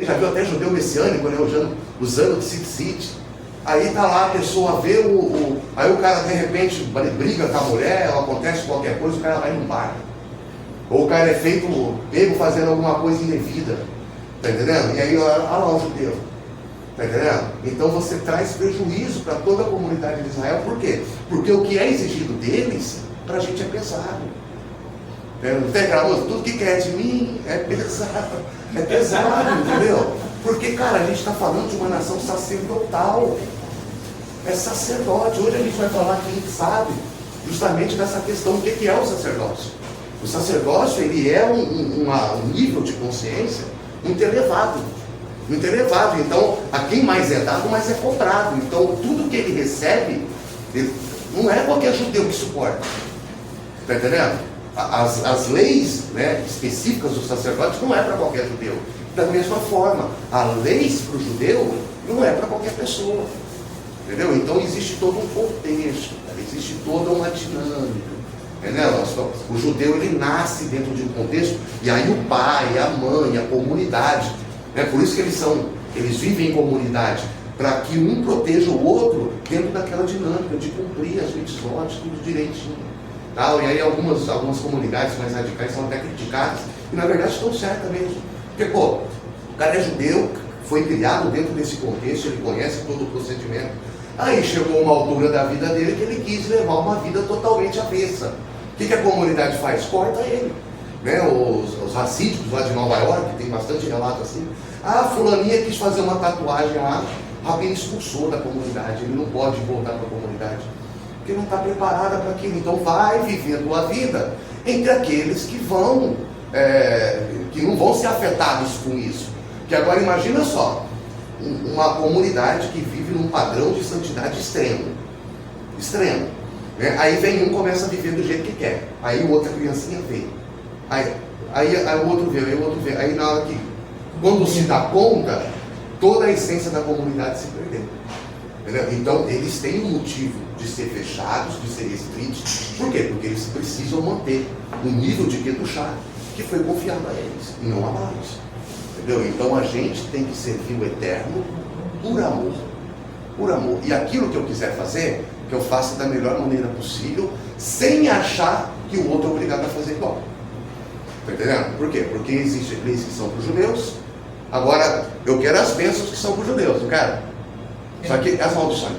Você já viu até judeu messiânico, né, usando tzitzit. Aí tá lá a pessoa vê aí o cara de repente briga com a mulher, ou acontece qualquer coisa, o cara vai num bar. Ou o cara é pego fazendo alguma coisa indevida. Tá entendendo? E aí, olha lá o judeu. Tá entendendo? Então você traz prejuízo para toda a comunidade de Israel. Por quê? Porque o que é exigido deles, para a gente é pesado. Não tem aquela música, tudo que quer de mim é pesado. É pesado, entendeu? Porque, cara, a gente está falando de uma nação sacerdotal. É sacerdote. Hoje a gente vai falar que a gente sabe justamente dessa questão, o que é o sacerdócio. O sacerdócio, ele é um nível de consciência muito elevado. Muito elevado. Então, a quem mais é dado, mais é cobrado. Então, tudo que ele recebe, não é qualquer judeu que suporta. Está entendendo? As leis, né, específicas dos sacerdotes não é para qualquer judeu. Da mesma forma, as leis para o judeu não é para qualquer pessoa. Entendeu? Então, existe todo um contexto, existe toda uma dinâmica. Entendeu? O judeu, ele nasce dentro de um contexto, e aí o pai, a mãe, a comunidade, né? Por isso que eles vivem em comunidade, para que um proteja o outro dentro daquela dinâmica de cumprir as mitzvot, tudo direitinho. Tá? E aí algumas comunidades mais radicais são até criticadas, e na verdade estão certas mesmo. Porque, pô, o cara é judeu, foi criado dentro desse contexto, ele conhece todo o procedimento. Aí chegou uma altura da vida dele que ele quis levar uma vida totalmente avessa. O que a comunidade faz? Corta ele. Né? Os racídicos lá de Nova York, tem bastante relato assim. Ah, fulaninha quis fazer uma tatuagem lá, o rabino expulsou da comunidade, ele não pode voltar para a comunidade, porque não está preparada para aquilo. Então vai viver a tua vida entre aqueles que que não vão ser afetados com isso. Porque agora imagina só, uma comunidade que vive num padrão de santidade extremo. Né? Aí vem um, começa a viver do jeito que quer. Aí o outro, a criancinha vê. Aí o outro vê, aí o outro vê. Aí na hora que, quando se dá conta, toda a essência da comunidade se perdeu. Entendeu? Então eles têm um motivo de ser fechados, de ser restritos. Por quê? Porque eles precisam manter o nível de Kedushá que foi confiado a eles, e não a nós. Entendeu? Então a gente tem que servir o Eterno por amor. Por amor. E aquilo que eu quiser fazer, que eu faça da melhor maneira possível, sem achar que o outro é obrigado a fazer igual. Está entendendo? Por quê? Porque existem leis que são para os judeus. Agora, eu quero as bênçãos que são para os judeus, não quero? Só que as maldições.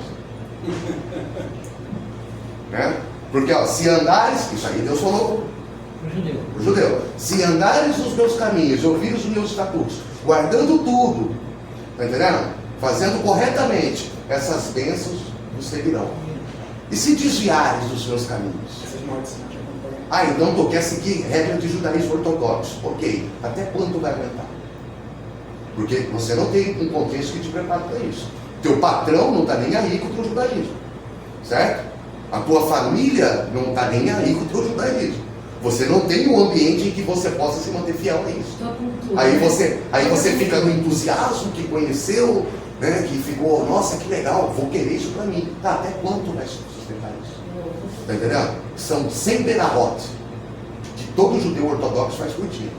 Né? Porque, ó, se andares, isso aí Deus falou para o judeu. Se andares nos meus caminhos, ouvires os meus estatutos, guardando tudo, está entendendo? Fazendo corretamente, essas bênçãos vos seguirão. E se desviares dos meus caminhos? Então tu quer seguir regra de judaísmo ortodoxo. Ok, até quando vai aguentar? Porque você não tem um contexto que te prepara para isso. Teu patrão não está nem aí com o teu judaísmo. Certo? A tua família não está nem aí com o teu judaísmo. Você não tem um ambiente em que você possa se manter fiel a isso. Aí você fica no entusiasmo que conheceu, né, que ficou, nossa, que legal, vou querer isso para mim. Tá, até quanto vai sustentar isso? Tá entendendo? São 100 berahot que todo judeu ortodoxo faz por dia.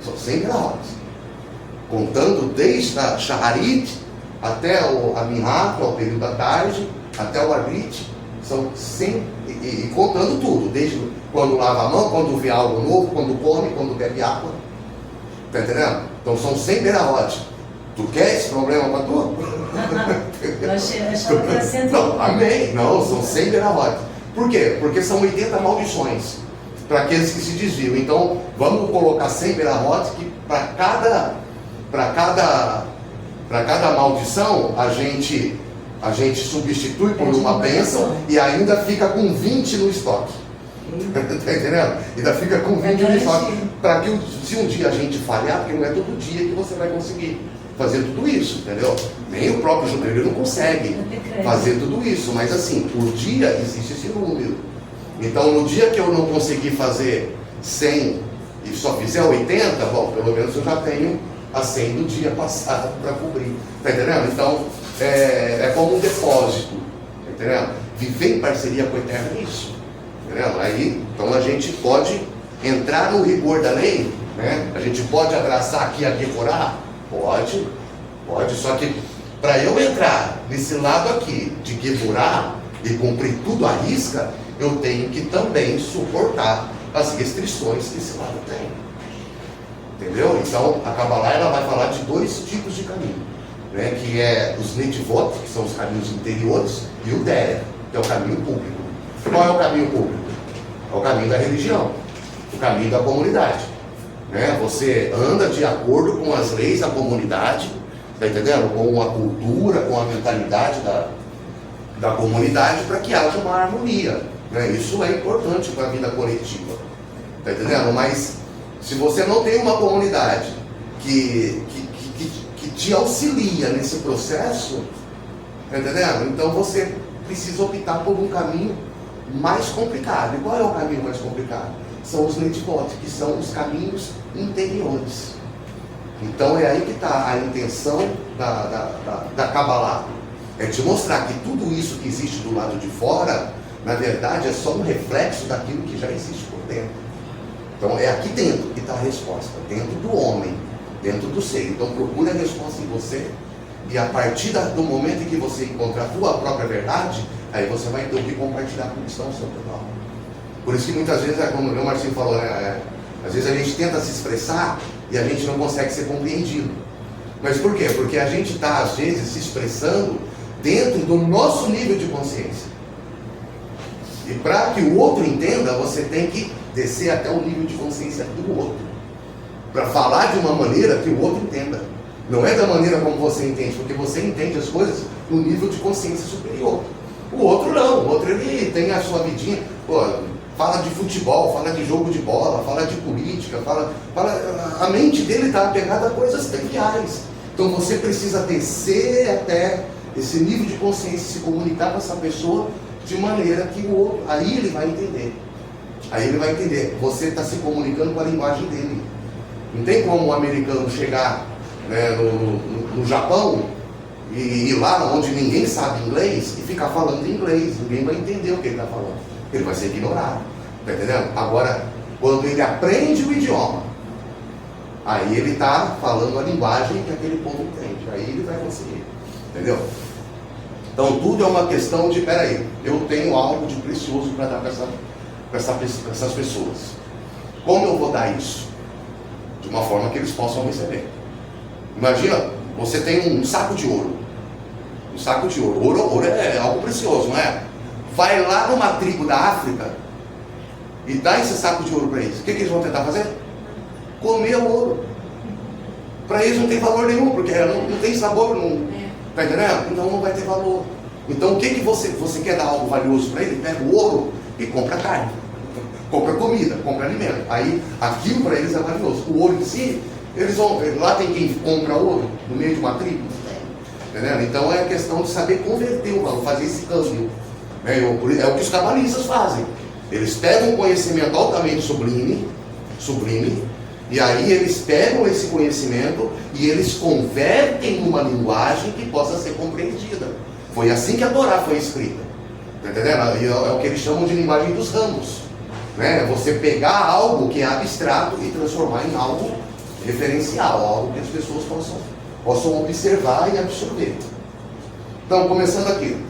São 100 berahot. Contando desde a Shaharit até a Minhá, que é o período da tarde, até o Arrit, são 100, e contando tudo, desde quando lava a mão, quando vê algo novo, quando come, quando bebe água. Tá entendendo? Então são 100 berahot. Tu quer esse problema para tu? Eu achava que era 100. Não, amém. Não, são 100 berahot. Por quê? Porque são 80 maldições para aqueles que se desviam. Então, vamos colocar 100 berahot que para cada maldição a gente substitui por uma bênção e ainda fica com 20 no estoque. Tá entendendo? Ainda fica com 20 no estoque. Para que se um dia a gente falhar, porque não é todo dia que você vai conseguir fazer tudo isso, entendeu? Nem o próprio judeu ele não consegue fazer tudo isso, mas assim, por dia existe esse número. Então, no dia que eu não conseguir fazer 100 e só fizer 80, bom, pelo menos eu já tenho a 100 do dia passado para cobrir, tá entendendo? Então, é como um depósito, tá entendendo? Viver em parceria com o Eterno é isso, tá entendendo? Aí, então a gente pode entrar no rigor da lei né? A gente pode abraçar aqui a Gevorah? Pode, só que para eu entrar nesse lado aqui de Gevorah e cumprir tudo à risca, eu tenho que também suportar as restrições que esse lado tem. Entendeu? Então, a Kabbalah ela vai falar de dois tipos de caminho, né? Que é os Netivot, que são os caminhos interiores, e o Derech, que é o caminho público. Qual é o caminho público? É o caminho da religião, o caminho da comunidade, né? Você anda de acordo com as leis da comunidade, tá entendendo? Com a cultura, com a mentalidade da comunidade, para que haja uma harmonia, né? Isso é importante para a vida coletiva, tá entendendo? Mas se você não tem uma comunidade que te auxilia nesse processo, tá entendendo? Então você precisa optar por um caminho mais complicado. E qual é o caminho mais complicado? São os Netivot, que são os caminhos interiores. Então é aí que está a intenção da Kabbalah. É te mostrar que tudo isso que existe do lado de fora, na verdade, é só um reflexo daquilo que já existe por dentro. Então é aqui dentro que está a resposta, dentro do homem, dentro do ser. Então procura a resposta em você, e a partir do momento em que você encontrar a tua própria verdade, aí você vai ter o que compartilhar com o cristão seu total. Por isso que muitas vezes, como o Marcinho falou, né, às vezes a gente tenta se expressar e a gente não consegue ser compreendido. Mas por quê? Porque a gente está, às vezes, se expressando dentro do nosso nível de consciência. E para que o outro entenda, você tem que descer até o nível de consciência do outro, para falar de uma maneira que o outro entenda. Não é da maneira como você entende, porque você entende as coisas no nível de consciência superior. O outro não, o outro ele tem a sua vidinha, pô, fala de futebol, fala de jogo de bola, fala de política, a mente dele está apegada a coisas triviais. Então você precisa descer até esse nível de consciência, se comunicar com essa pessoa de maneira que o outro, aí ele vai entender. Aí ele vai entender, você está se comunicando com a linguagem dele. Não tem como um americano chegar, né, no Japão e ir lá onde ninguém sabe inglês e ficar falando inglês. Ninguém vai entender o que ele está falando. Ele vai ser ignorado. Está entendendo? Agora, quando ele aprende o idioma, aí ele está falando a linguagem que aquele povo entende. Aí ele vai conseguir. Entendeu? Então tudo é uma questão de, peraí, eu tenho algo de precioso para dar para essas pessoas. Como eu vou dar isso? De uma forma que eles possam receber. Imagina, você tem um saco de ouro. Um saco de ouro. Ouro é algo precioso, não é? Vai lá numa tribo da África e dá esse saco de ouro para eles. O que eles vão tentar fazer? Comer o ouro. Para eles não tem valor nenhum, porque não tem sabor, não. Está entendendo? Então não vai ter valor. Então o que você quer dar algo valioso para ele? Pega o ouro e compra carne, compra comida, compra alimento. Aí aquilo para eles é valioso. O ouro em si, eles vão. Lá tem quem compra ouro no meio de uma tribo? Entendeu? Então é a questão de saber converter o valor, fazer esse câmbio. É o que os cabalistas fazem. Eles pegam um conhecimento altamente sublime, e aí eles pegam esse conhecimento e eles convertem numa linguagem que possa ser compreendida. Foi assim que a Torá foi escrita. Tá entendendo? E é o que eles chamam de linguagem dos ramos. Né? É você pegar algo que é abstrato e transformar em algo referencial, algo que as pessoas possam observar e absorver. Então, começando aqui.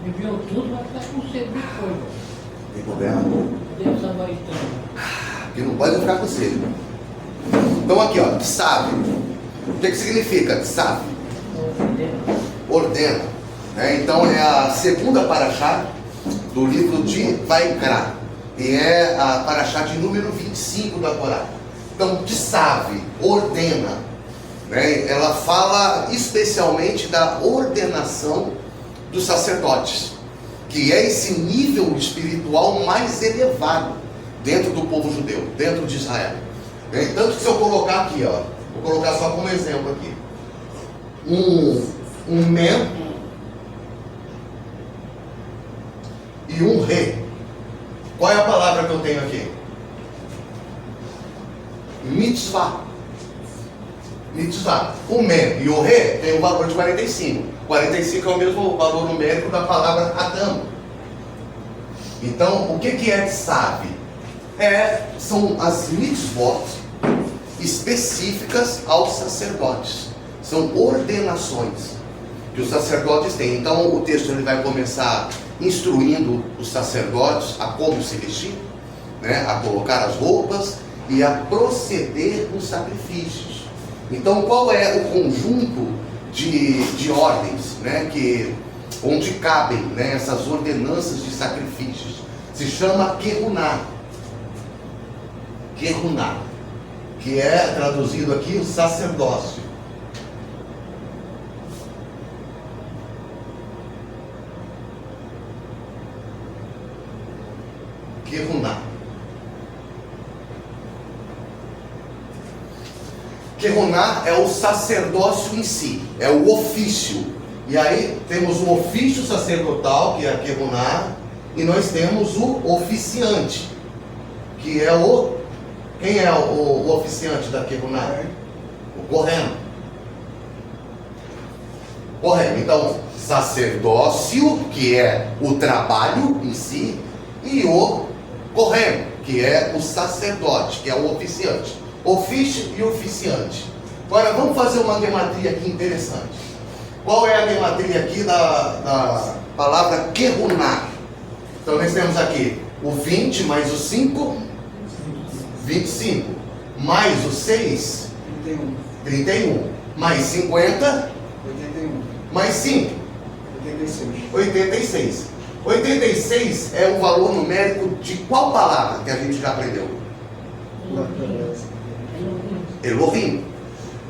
Bebeu tudo, vai ficar com sede depois. Tem problema? Deus samaritano. Que não pode ficar com sede. Então aqui, ó, tsav. O que significa tsav? Ordena. Então é a segunda paraxá do livro de Vaikra. E é a paraxá de número 25 da Torá. Então, tsav, ordena. Ela fala especialmente da ordenação dos sacerdotes, que é esse nível espiritual mais elevado dentro do povo judeu, dentro de Israel. Tanto que se eu colocar aqui, ó, vou colocar só como exemplo aqui, um men e um re. Qual é a palavra que eu tenho aqui? Mitzvah. Mitzvah. O men e o re tem um valor de 45. 45 é o mesmo valor numérico da palavra Adam. Então, o que é tzav? São as mitzvot específicas aos sacerdotes. São ordenações que os sacerdotes têm. Então, o texto ele vai começar instruindo os sacerdotes a como se vestir, né, a colocar as roupas e a proceder nos sacrifícios. Então, qual é o conjunto de ordens, né, onde cabem, né, essas ordenanças de sacrifícios? Se chama Kehuná. Kehuná, que é traduzido aqui o sacerdócio. Kehuná. Kehuná é o sacerdócio em si, é o ofício. E aí temos o ofício sacerdotal, que é a Kehuná, e nós temos o oficiante, que é o... Quem é o oficiante da Kehuná? O Kohen. Kohen. Então, sacerdócio, que é o trabalho em si, e o Kohen, que é o sacerdote, que é o oficiante. Ofício e oficiante. Agora vamos fazer uma gematria aqui interessante. Qual é a gematria aqui da palavra Kehuná? Então nós temos aqui o 20 mais o 5, 25, mais o 6, 31, mais 50, 81, mais 5, 86. 86. 86 é o valor numérico de qual palavra que a gente já aprendeu? Elohim.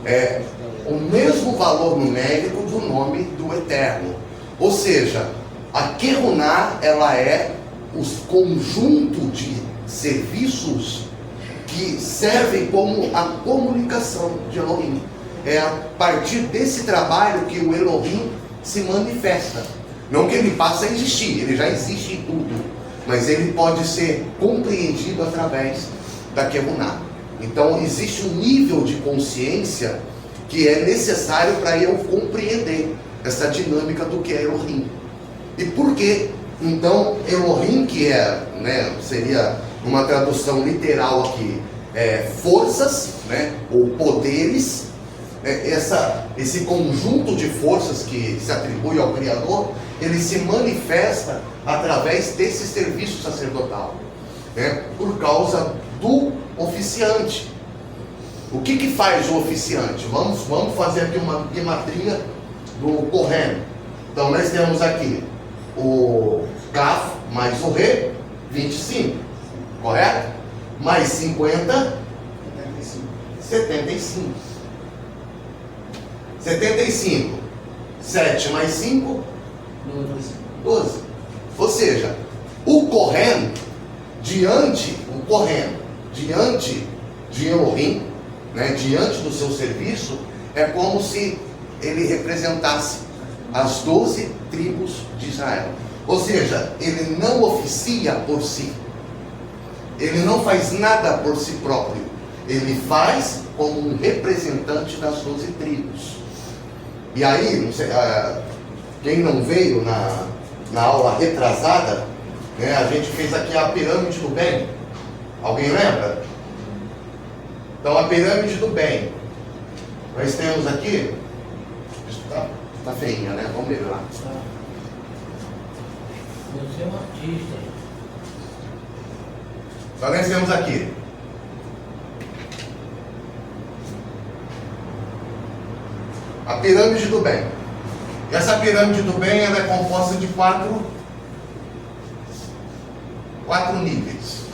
É o mesmo valor numérico do nome do Eterno. Ou seja, a Kehuná, ela é os conjunto de serviços que servem como a comunicação de Elohim. É a partir desse trabalho que o Elohim se manifesta. Não que ele passe a existir, ele já existe em tudo, mas ele pode ser compreendido através da Kehuná. Então existe um nível de consciência que é necessário para eu compreender essa dinâmica do que é Elohim. E por que então Elohim, que seria uma tradução literal aqui, forças, né, ou poderes, esse conjunto de forças que se atribui ao Criador, ele se manifesta através desse serviço sacerdotal, né, por causa do oficiante. O que faz o oficiante? Vamos fazer aqui uma gematria do Kohen. Então nós temos aqui o Kaf mais o Re, 25, correto? Mais 50, 75. 75. 7 mais 5, 12. Ou seja, o Kohen, diante de Elohim, né, diante do seu serviço, é como se ele representasse as 12 tribos de Israel. Ou seja, ele não oficia por si, ele não faz nada por si próprio, ele faz como um representante das 12 tribos. E aí, não sei, quem não veio na aula retrasada, né, a gente fez aqui a pirâmide do bem. Alguém lembra? Então, a pirâmide do bem. Nós temos aqui, está feinha, né? Vamos melhorar. Você é um artista. Então, nós temos aqui a pirâmide do bem. E essa pirâmide do bem, ela é composta de quatro níveis.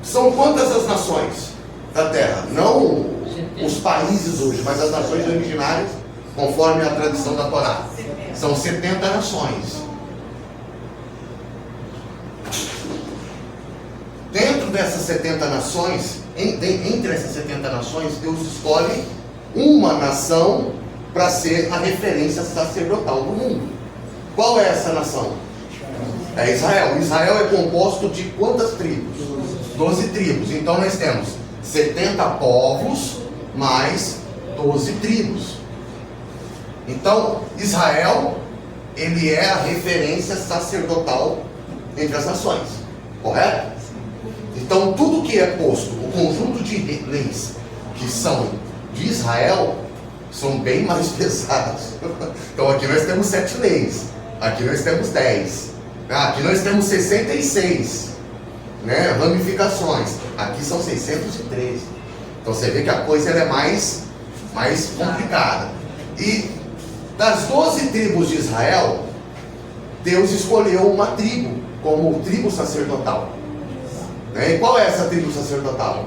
São quantas as nações da Terra? Não os países hoje, mas as nações originárias, conforme a tradição da Torá. São 70 nações. Dentro dessas 70 nações, entre essas 70 nações, Deus escolhe uma nação para ser a referência sacerdotal do mundo. Qual é essa nação? É Israel. Israel é composto de quantas tribos? 12 tribos. Então nós temos 70 povos mais 12 tribos. Então Israel ele é a referência sacerdotal entre as nações, correto? Então tudo que é posto, o conjunto de leis que são de Israel, são bem mais pesadas. Então aqui nós temos 7 leis, aqui nós temos 10, aqui nós temos 66, né, ramificações, aqui são 613. Então você vê que a coisa ela é mais complicada. E das 12 tribos de Israel, Deus escolheu uma tribo como tribo sacerdotal, né? E qual é essa tribo sacerdotal?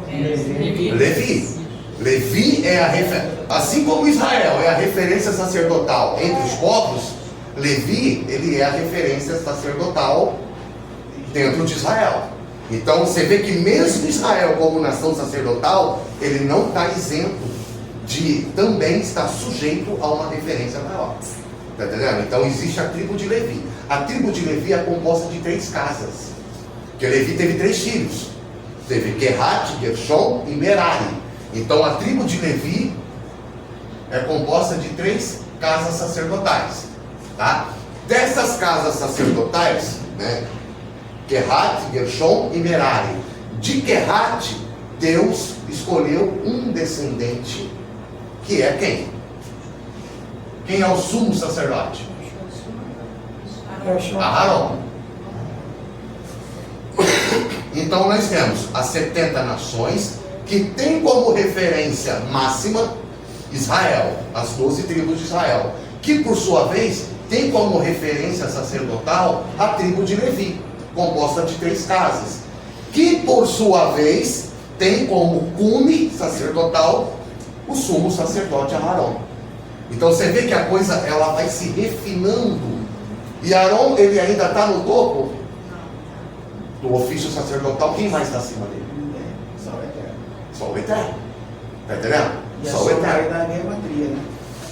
Levi. Levi é a referência, assim como Israel é a referência sacerdotal entre os povos, Levi, ele é a referência sacerdotal dentro de Israel. Então você vê que mesmo Israel como nação sacerdotal, ele não está isento de também estar sujeito a uma referência maior. Está entendendo? Então existe a tribo de Levi. A tribo de Levi é composta de 3 casas. Porque Levi teve 3 filhos. Teve Querate, Gershom e Merari. Então a tribo de Levi é composta de 3 casas sacerdotais. Tá? Dessas casas sacerdotais, né, Querate, Gershom e Merari. De Querate, Deus escolheu um descendente, que é quem? Quem é o sumo sacerdote? Aarão. Então nós temos as 70 nações, que tem como referência máxima Israel, as 12 tribos de Israel, que por sua vez tem como referência sacerdotal a tribo de Levi, composta de 3 casas, que por sua vez tem como cume sacerdotal o sumo sacerdote Aarão. Então você vê que a coisa ela vai se refinando, e Aarão ele ainda está no topo do ofício sacerdotal. Quem mais está acima dele? Só o Eterno. Só o Eterno. Está entendendo? E a Só o soma Eterno. da gematria, né?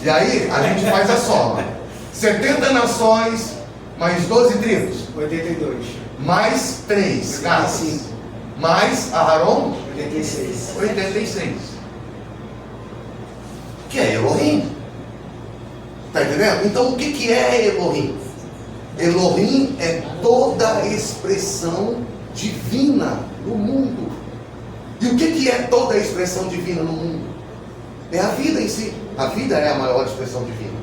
E aí a gente faz a soma: 70 nações mais 12 tribos, 82. mais 3 casas, 85. mais Aarão, 86. 86. Que é Elohim. Está entendendo? Então o que é Elohim? Elohim é toda a expressão divina no mundo. E o que é toda a expressão divina no mundo? É a vida em si. A vida é a maior expressão divina.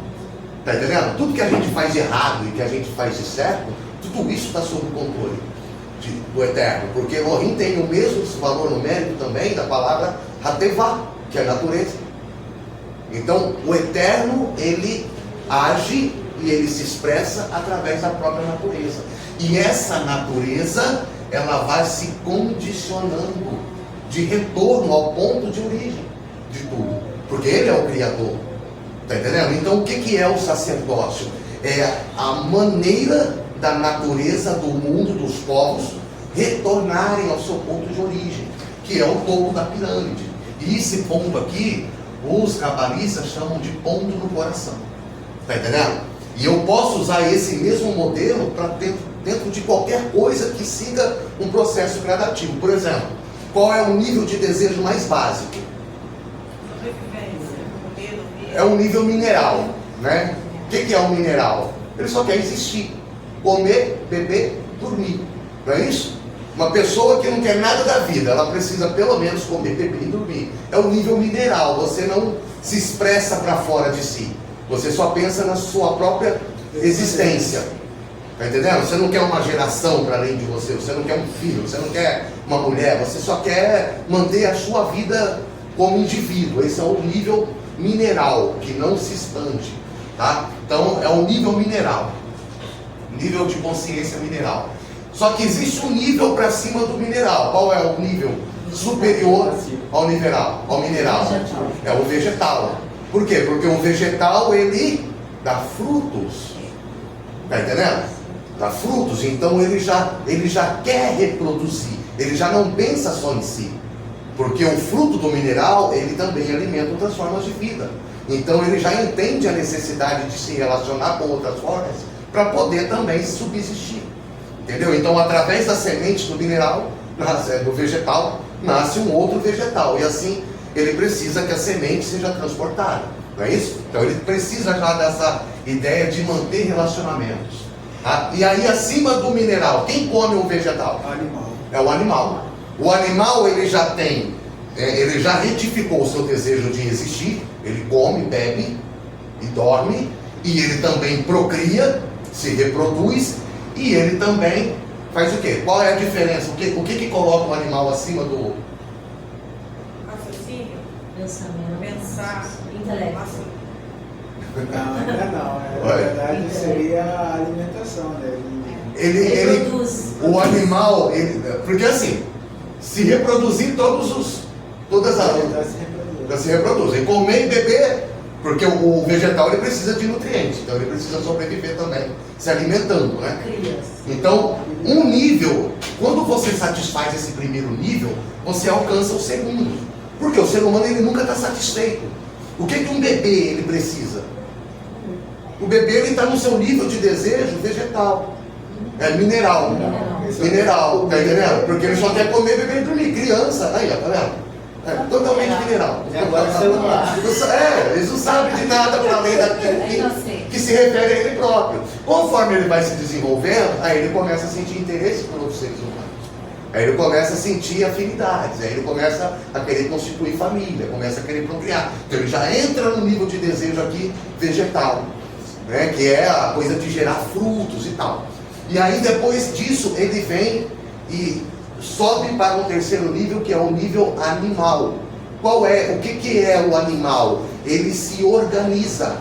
Está entendendo? Tudo que a gente faz de errado e que a gente faz de certo, tudo isso está sob o controle do Eterno. Porque Elohim tem o mesmo valor numérico também da palavra Hatevá, que é natureza. Então o Eterno, ele age e ele se expressa através da própria natureza. E essa natureza, ela vai se condicionando de retorno ao ponto de origem de tudo. Porque ele é o Criador. Está entendendo? Então o que é o sacerdócio? É a maneira da natureza, do mundo, dos povos retornarem ao seu ponto de origem, que é o topo da pirâmide. E esse ponto aqui, os cabalistas chamam de ponto no coração. Está entendendo? E eu posso usar esse mesmo modelo para dentro de qualquer coisa que siga um processo gradativo. Por exemplo, qual é o nível de desejo mais básico? É o nível mineral, né? O que é um mineral? Ele só quer existir, comer, beber, dormir. Não é isso? Uma pessoa que não quer nada da vida, ela precisa pelo menos comer, beber e dormir. É o nível mineral. Você não se expressa para fora de si. Você só pensa na sua própria existência. Está entendendo? Você não quer uma geração para além de você. Você não quer um filho. Você não quer uma mulher. Você só quer manter a sua vida como indivíduo. Esse é o nível mineral, que não se expande. Tá? Então é o nível mineral. Nível de consciência mineral. Só que existe um nível para cima do mineral. Qual é o nível superior ao mineral? É o vegetal. Por quê? Porque o vegetal, ele dá frutos. Está entendendo? Dá frutos. Então ele já quer reproduzir. Ele já não pensa só em si. Porque o fruto do mineral, ele também alimenta outras formas de vida. Então ele já entende a necessidade de se relacionar com outras formas para poder também subsistir. Entendeu? Então através da semente do mineral, do vegetal, nasce um outro vegetal. E assim ele precisa que a semente seja transportada. Não é isso? Então ele precisa já dessa ideia de manter relacionamentos. E aí acima do mineral, quem come o vegetal? Animal. É o animal. O animal ele já tem, ele já retificou o seu desejo de existir, ele come, bebe e dorme, e ele também procria, se reproduz, e ele também faz o quê? Qual é a diferença? O que coloca o animal acima do... Raciocínio, Pensamento. pensar, Intelecto. Não, ainda não. Na Olha. verdade seria a alimentação dele. Ele Reproduz. o animal, porque assim, se reproduzir todas as Ele se reproduz. se reproduzem. Comer e beber, porque o vegetal ele precisa de nutrientes, então ele precisa sobreviver também, se alimentando, né? Crias. Então, um nível, quando você satisfaz esse primeiro nível, você alcança o segundo. Porque o ser humano ele nunca está satisfeito. O que um bebê ele precisa? O bebê ele está no seu nível de desejo vegetal, mineral. Mineral, tá entendendo? Porque ele só quer comer, beber e dormir. Criança, aí ó, tá vendo? Totalmente mineral. E agora o celular. Eles não sabem de nada para além daquilo que se refere a ele próprio. Conforme ele vai se desenvolvendo, aí ele começa a sentir interesse por outros seres humanos. Aí ele começa a sentir afinidades, aí ele começa a querer constituir família, começa a querer procriar. Então ele já entra no nível de desejo aqui vegetal, né? Que é a coisa de gerar frutos e tal. E aí depois disso ele vem e sobe para um terceiro nível, que é o nível animal. Qual é? O que é o animal? Ele se organiza.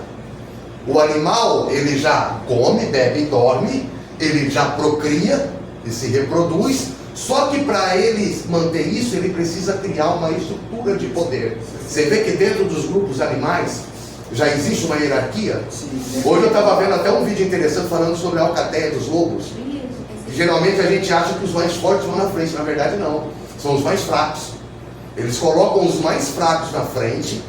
O animal, ele já come, bebe e dorme, ele já procria e se reproduz, só que para ele manter isso, ele precisa criar uma estrutura de poder. Você vê que dentro dos grupos animais já existe uma hierarquia? Sim. Hoje eu estava vendo até um vídeo interessante falando sobre a alcateia dos lobos. Geralmente a gente acha que os mais fortes vão na frente, na verdade não, são os mais fracos. Eles colocam os mais fracos na frente.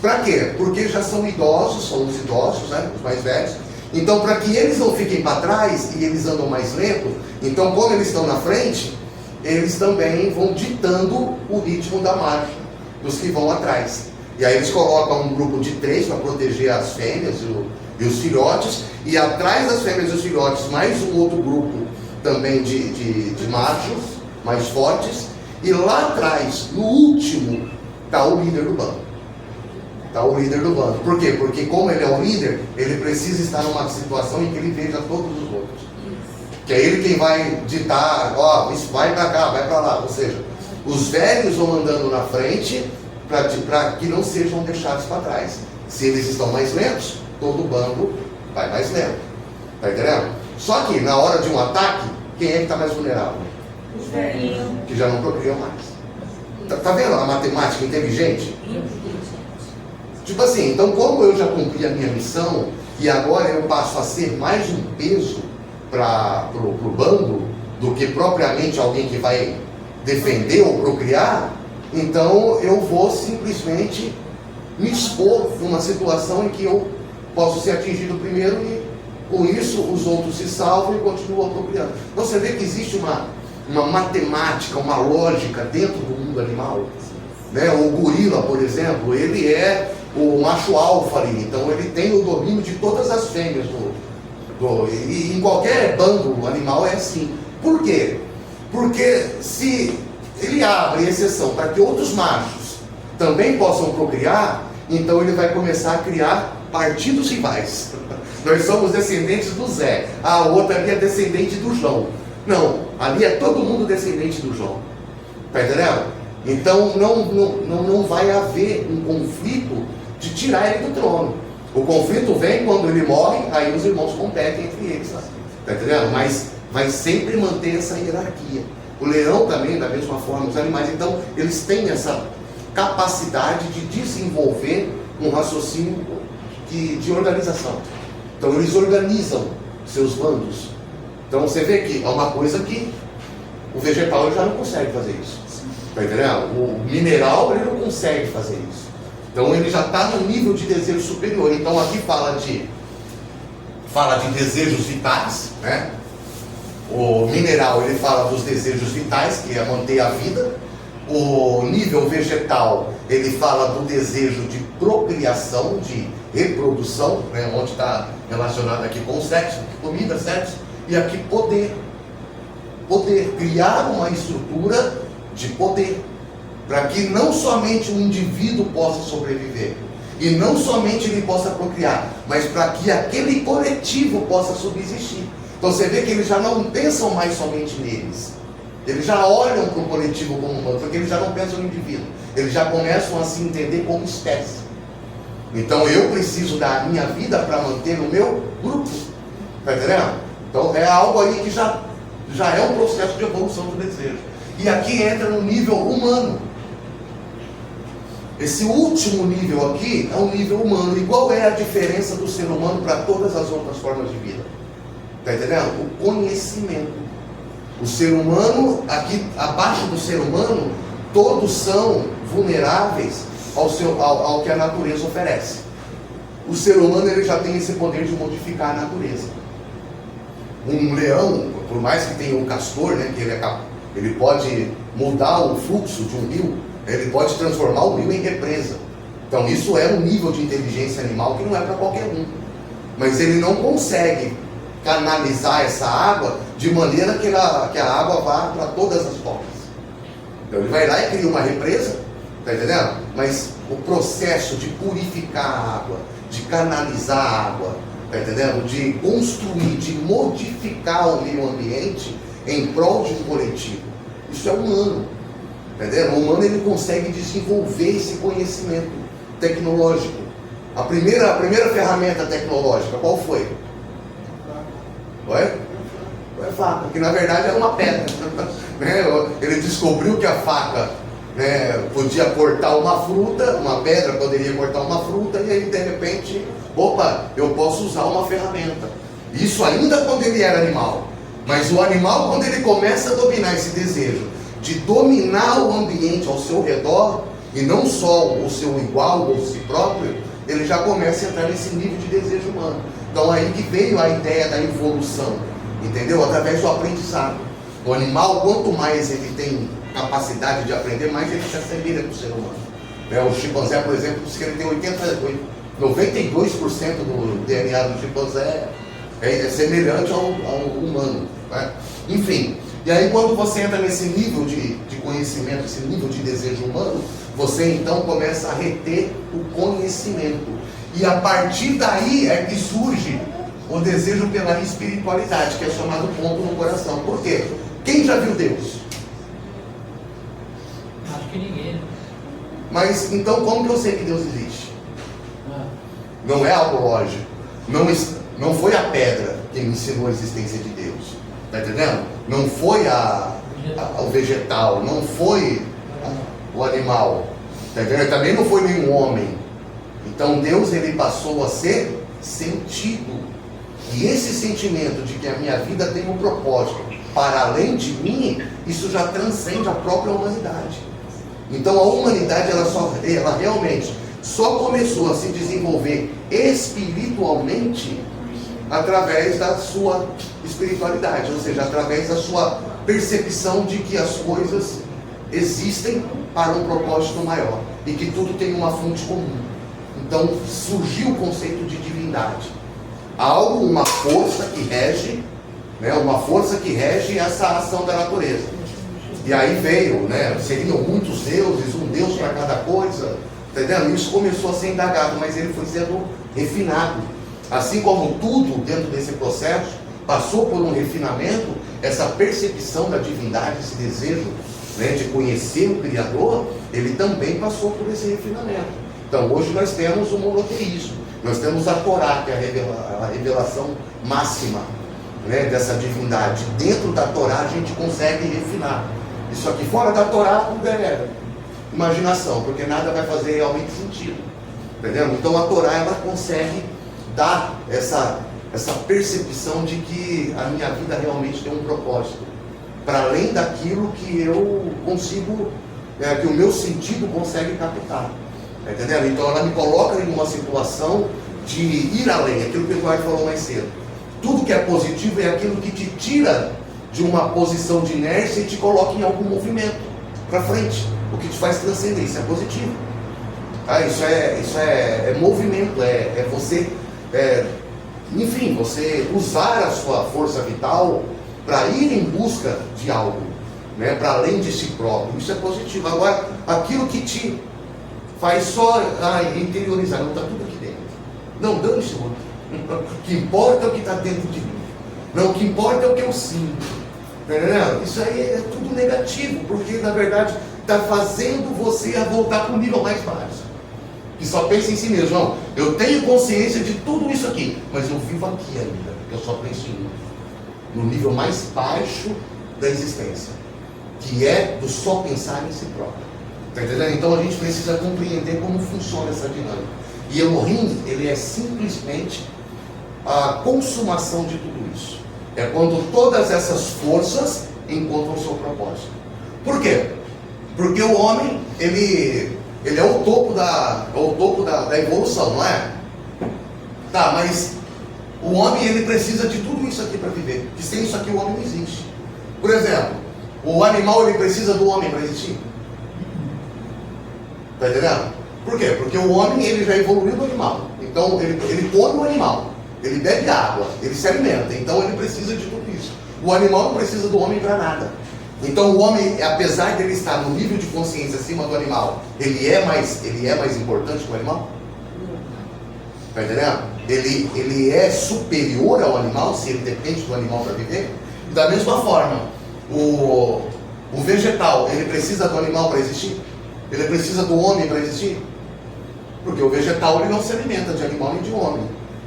Para quê? Porque já são idosos, são os idosos, né? Os mais velhos. Então, para que eles não fiquem para trás e eles andam mais lento, então como eles estão na frente, eles também vão ditando o ritmo da marcha dos que vão atrás. E aí eles colocam um grupo de 3 para proteger as fêmeas e os filhotes, e atrás das fêmeas e os filhotes mais um outro grupo também de machos mais fortes, e lá atrás, no último, está o líder do bando. Está o líder do bando. Por quê? Porque como ele é o líder, ele precisa estar numa situação em que ele veja todos os outros. Que é ele quem vai ditar, ó, isso vai para cá, vai para lá. Ou seja, os velhos vão andando na frente para que não sejam deixados para trás. Se eles estão mais lentos, todo o bando vai mais lento. Está entendendo? Só que na hora de um ataque, quem é que está mais vulnerável? Os velhinhos. Que já não procriam mais. Tá vendo a matemática inteligente? Tipo assim, então como eu já cumpri a minha missão e agora eu passo a ser mais um peso para o bando do que propriamente alguém que vai defender ou procriar, então eu vou simplesmente me expor numa situação em que eu posso ser atingido primeiro e com isso os outros se salvam e continuam procriando. Então você vê que existe uma matemática, uma lógica dentro do mundo animal. Né? O gorila, por exemplo, ele é o macho alfa ali, então ele tem o domínio de todas as fêmeas e em qualquer bando animal é assim. Por quê? Porque se ele abre exceção para que outros machos também possam procriar, então ele vai começar a criar partidos rivais. Nós somos descendentes do Zé, a outra ali é descendente do João. Não, ali é todo mundo descendente do João. Está entendendo? Então não vai haver um conflito de tirar ele do trono. O conflito vem quando ele morre, aí os irmãos competem entre eles. Está entendendo? Mas vai sempre manter essa hierarquia. O leão também, da mesma forma, os animais. Então, eles têm essa capacidade de desenvolver um raciocínio de organização. Então, eles organizam seus bandos. Então, você vê que é uma coisa que o vegetal ele já não consegue fazer isso. Está entendendo? O mineral ele não consegue fazer isso. Então ele já está no nível de desejo superior. Então aqui fala de desejos vitais, né? O mineral ele fala dos desejos vitais, que é manter a vida. O nível vegetal ele fala do desejo de procriação, de reprodução, né, onde está relacionado aqui com sexo, comida, sexo, e aqui poder. Poder, criar uma estrutura de poder, para que não somente o indivíduo possa sobreviver, e não somente ele possa procriar, mas para que aquele coletivo possa subsistir. Então você vê que eles já não pensam mais somente neles, eles já olham para o coletivo como um, porque eles já não pensam no indivíduo, eles já começam a se entender como espécie. Então eu preciso dar a minha vida para manter o meu grupo, está entendendo? Então é algo aí que já é um processo de evolução do desejo. E aqui entra no nível humano. Esse último nível aqui é um nível humano. E qual é a diferença do ser humano para todas as outras formas de vida? Está entendendo? O conhecimento. O ser humano, aqui abaixo do ser humano, todos são vulneráveis ao que a natureza oferece. O ser humano ele já tem esse poder de modificar a natureza. Um leão, por mais que tenha um castor, né, que ele pode mudar o fluxo de um rio, ele pode transformar o rio em represa. Então isso é um nível de inteligência animal que não é para qualquer um. Mas ele não consegue canalizar essa água de maneira que a água vá para todas as formas. Então ele vai lá e cria uma represa, está entendendo? Mas o processo de purificar a água, de canalizar a água, está entendendo? De construir, de modificar o meio ambiente em prol de um coletivo. Isso é humano. Está entendendo? O humano ele consegue desenvolver esse conhecimento tecnológico. A primeira ferramenta tecnológica, qual foi? Foi a faca, que na verdade era uma pedra. Ele descobriu que a faca, né, podia cortar uma fruta, uma pedra poderia cortar uma fruta, e aí de repente, opa, eu posso usar uma ferramenta. Isso ainda quando ele era animal. Mas o animal, quando ele começa a dominar esse desejo de dominar o ambiente ao seu redor, e não só o seu igual ou si próprio, ele já começa a entrar nesse nível de desejo humano. Então aí que veio a ideia da evolução, entendeu? Através do aprendizado. O animal, quanto mais ele tem capacidade de aprender, mais ele se assemelha com o ser humano. O chimpanzé, por exemplo, diz que ele tem 92% do DNA do chimpanzé é semelhante ao humano, né? Enfim, e aí quando você entra nesse nível de conhecimento, esse nível de desejo humano, você então começa a reter o conhecimento. E a partir daí é que surge o desejo pela espiritualidade, que é chamado ponto no coração. Por quê? Quem já viu Deus? Acho que ninguém. Mas então como que eu sei que Deus existe? Não é algo lógico. Não foi a pedra que me ensinou a existência de Deus. Está entendendo? Não foi o vegetal, não foi o animal. Está entendendo? Também não foi nenhum homem. Então Deus ele passou a ser sentido. E esse sentimento de que a minha vida tem um propósito para além de mim, isso já transcende a própria humanidade. Então a humanidade ela realmente só começou a se desenvolver espiritualmente através da sua espiritualidade, ou seja, através da sua percepção de que as coisas existem para um propósito maior e que tudo tem uma fonte comum. Então surgiu o conceito de divindade, algo, uma força que rege, né, uma força que rege essa ação da natureza. E aí veio, né, seriam muitos deuses, um deus para cada coisa, entendeu? Isso começou a ser indagado, mas ele foi sendo refinado. Assim como tudo dentro desse processo passou por um refinamento, essa percepção da divindade, esse desejo, né, de conhecer o Criador, ele também passou por esse refinamento. Então hoje nós temos o monoteísmo, nós temos a Torá, que é a revelação máxima, né, dessa divindade. Dentro da Torá a gente consegue refinar. Isso aqui fora da Torá tudo é imaginação, porque nada vai fazer realmente sentido. Entendeu? Então a Torá ela consegue dar essa percepção de que a minha vida realmente tem um propósito, para além daquilo que eu consigo, que o meu sentido consegue captar. Tá entendendo? Então ela me coloca em uma situação de ir além, aquilo que o Eduardo falou mais cedo. Tudo que é positivo é aquilo que te tira de uma posição de inércia e te coloca em algum movimento para frente, o que te faz transcender. Isso é positivo. Tá? Isso é movimento, é você, enfim, você usar a sua força vital para ir em busca de algo, né? Para além de si próprio. Isso é positivo. Agora, aquilo que te faz só interiorizar, não está tudo aqui dentro. Não, dane-se o outro. O que importa é o que está dentro de mim. Não, o que importa é o que eu sinto. Entendeu? Isso aí é tudo negativo, porque na verdade está fazendo você a voltar para o nível mais baixo. Que só pensa em si mesmo. Não, eu tenho consciência de tudo isso aqui, mas eu vivo aqui ainda, porque eu só penso em mim. No nível mais baixo da existência, que é do só pensar em si próprio. Está entendendo? Então a gente precisa compreender como funciona essa dinâmica. E Elohim, ele é simplesmente a consumação de tudo isso. É quando todas essas forças encontram o seu propósito. Por quê? Porque o homem, ele é o topo da evolução, não é? Tá, mas o homem, ele precisa de tudo isso aqui para viver. Porque sem isso aqui o homem não existe. Por exemplo, o animal, ele precisa do homem para existir. Está entendendo? Por quê? Porque o homem, ele já evoluiu do animal. Então ele come o animal, ele bebe água, ele se alimenta. Então ele precisa de tudo isso. O animal não precisa do homem para nada. Então o homem, apesar de ele estar no nível de consciência acima do animal, ele é mais importante que o animal? Está entendendo? Ele é superior ao animal, se ele depende do animal para viver. Da mesma forma, o vegetal, ele precisa do animal para existir? Ele precisa do homem para existir? Porque o vegetal, ele não se alimenta de animal nem de homem.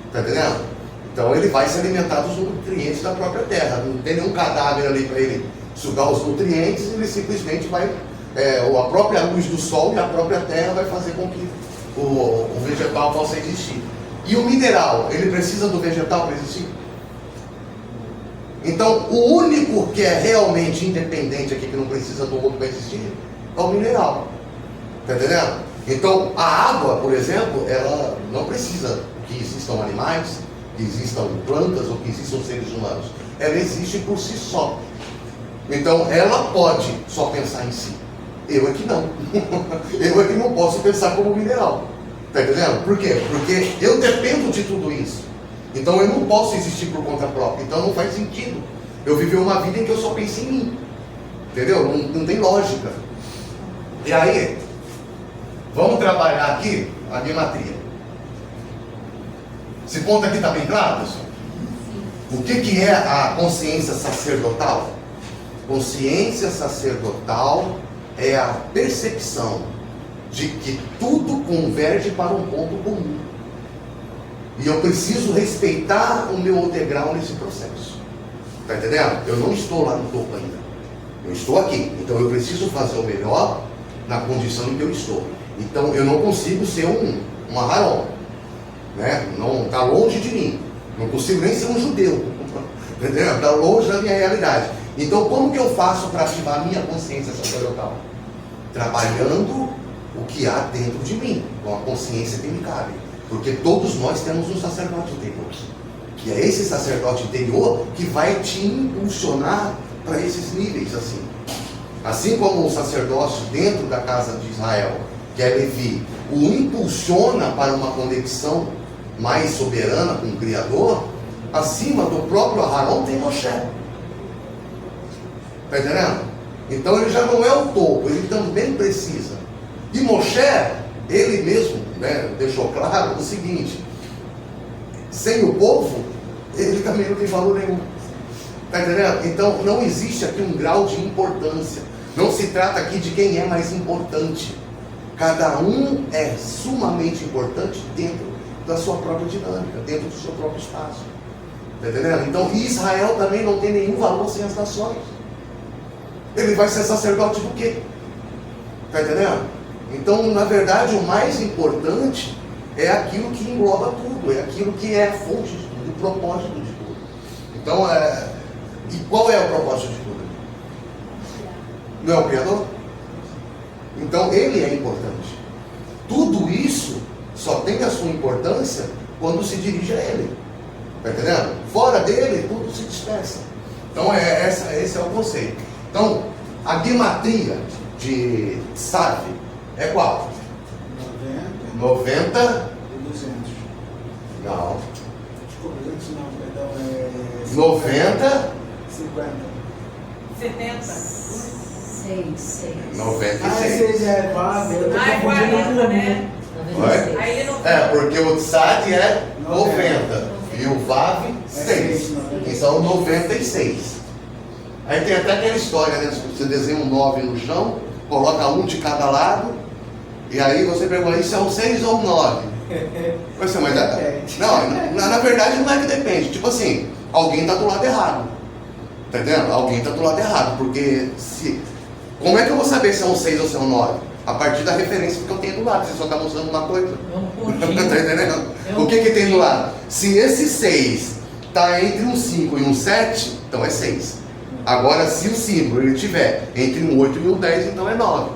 Está entendendo? Então ele vai se alimentar dos nutrientes da própria terra. Não tem nenhum cadáver ali para ele sugar os nutrientes, ele simplesmente vai, a própria luz do sol e a própria terra vai fazer com que o vegetal possa existir. E o mineral, ele precisa do vegetal para existir? Então, o único que é realmente independente aqui, que não precisa do outro para existir, é o mineral. Está entendendo? Então, a água, por exemplo, ela não precisa que existam animais, que existam plantas ou que existam seres humanos. Ela existe por si só. Então, ela pode só pensar em si. Eu é que não. Eu é que não posso pensar como mineral. Está entendendo? Por quê? Porque eu dependo de tudo isso. Então, eu não posso existir por conta própria. Então, não faz sentido eu viver uma vida em que eu só penso em mim. Entendeu? Não tem lógica. E aí, vamos trabalhar aqui a gematria. Esse ponto aqui está bem claro, pessoal? O que é a consciência sacerdotal? Consciência sacerdotal é a percepção de que tudo converge para um ponto comum. E eu preciso respeitar o meu degrau nesse processo. Está entendendo? Eu não estou lá no topo ainda. Eu estou aqui. Então eu preciso fazer o melhor na condição em que eu estou. Então eu não consigo ser um Aharon, né? Não está longe de mim. Não consigo nem ser um judeu. Entendeu? Está longe da minha realidade. Então como que eu faço para ativar a minha consciência sacerdotal? Trabalhando o que há dentro de mim, com a consciência que me cabe. Porque todos nós temos um sacerdote interior. Que é esse sacerdote interior que vai te impulsionar para esses níveis assim. Assim como o sacerdócio dentro da casa de Israel, que é Levi, o impulsiona para uma conexão mais soberana com o Criador, acima do próprio Aharon tem Moshe. Está entendendo? Então ele já não é o topo, ele também precisa. E Moshe, ele mesmo, né, deixou claro o seguinte: sem o povo, ele também não tem valor nenhum. Está entendendo? Então não existe aqui um grau de importância. Não se trata aqui de quem é mais importante. Cada um é sumamente importante dentro da sua própria dinâmica, dentro do seu próprio espaço. Está entendendo? Então Israel também não tem nenhum valor sem as nações. Ele vai ser sacerdote do quê? Está entendendo? Então, na verdade, o mais importante é aquilo que engloba tudo, é aquilo que é a fonte de tudo, o propósito de tudo. Então, e qual é o propósito de tudo? Não é o Criador? Então, ele é importante. Tudo isso só tem a sua importância quando se dirige a ele. Está entendendo? Fora dele, tudo se dispersa. Então, esse é o conceito. Então, a gematria de Tzav é qual? 90. 90. E 200. Não. Desculpa, 200 não, perdão, é... 90. 50. 70. 6. 96. Esse é vago, eu tô Ai, confundindo com 40, o né? Vai? Aí ele não É, porque o TSAD é 90 e o VAV 6. E são 96. Aí tem até aquela história, né? Você desenha um 9 no chão, coloca um de cada lado, e aí você pergunta, isso é um 6 ou um 9? Mas não, na verdade não é que depende. Tipo assim, alguém está do lado errado. Tá entendendo? Alguém está do lado errado. Porque se. Como é que eu vou saber se é um 6 ou se é um 9? A partir da referência que eu tenho do lado. Você só está mostrando uma coisa. Tá entendendo? O que tem do lado? Se esse 6 está entre um 5 e um 7, então é 6. Agora, se o símbolo ele tiver entre um 8 e um 10, então é 9.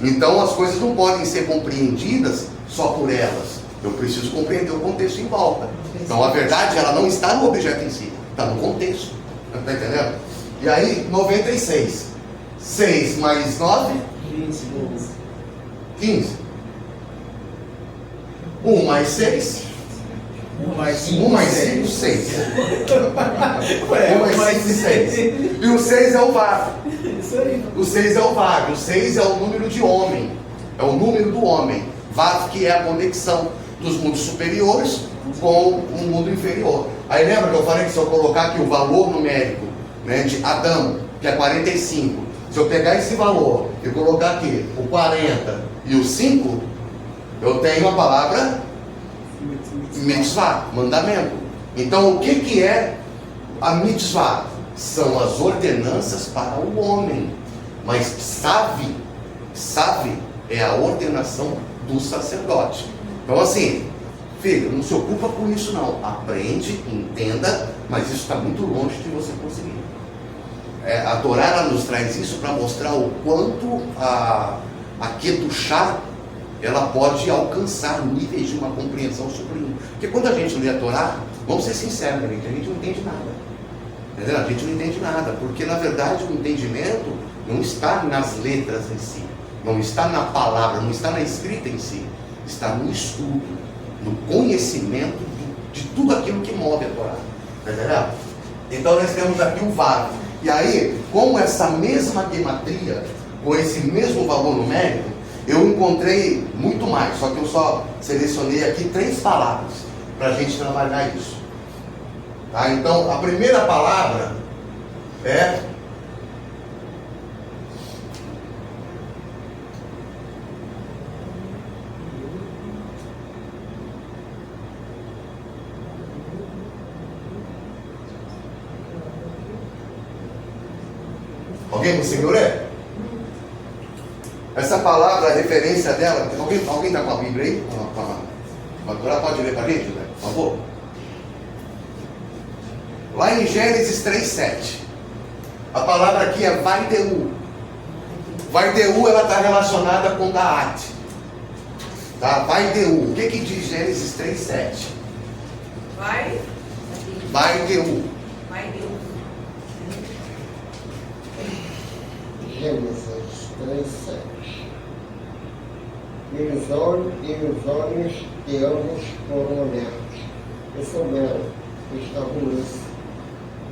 Então as coisas não podem ser compreendidas só por elas. Eu preciso compreender o contexto em volta. Então a verdade ela não está no objeto em si, está no contexto. Está entendendo? E aí, 96. 6 mais 9? 15. 1 mais 6? 1 mais 5, 1 mais 5, 6. 1 mais 5, 6. E o 6 é o VAV. Isso aí. O 6 é o VAV. O 6 é o número de homem. É o número do homem. VAV que é a conexão dos mundos superiores com o mundo inferior. Aí lembra que eu falei que se eu colocar aqui o valor numérico, né, de Adão, que é 45, se eu pegar esse valor e colocar aqui o 40 e o 5, eu tenho a palavra mitzvah, mandamento. Então o que é a mitzvah? São as ordenanças para o homem. Mas sabe é a ordenação do sacerdote. Então assim, filho, não se ocupa com isso não. Aprende, entenda, mas isso está muito longe de você conseguir. A Torá ela nos traz isso para mostrar o quanto a Kedushá ela pode alcançar níveis de uma compreensão sublime. Porque quando a gente lê a Torá, vamos ser sinceros, gente, a gente não entende nada. Entendeu? A gente não entende nada, porque na verdade o entendimento não está nas letras em si, não está na palavra, não está na escrita em si, está no estudo, no conhecimento de tudo aquilo que move a Torá. Entendeu? Então nós temos aqui o VAV. E aí, com essa mesma gematria, com esse mesmo valor numérico, eu encontrei muito mais, só que eu só selecionei aqui 3 palavras para a gente trabalhar isso. Tá? Então, a primeira palavra é alguém conseguiu ler? Essa palavra, a referência dela, alguém está com a Bíblia aí? A Torá pode ler para a gente, né? Por favor. Lá em Gênesis 3:7, a palavra aqui é Vaideu. Vaideu, ela está relacionada com Daat. Tá? Vaideu. O que diz Gênesis 3:7? Vaideu. Gênesis 3:7. E os olhos de ambos foram abertos, e souberam que estavam nus,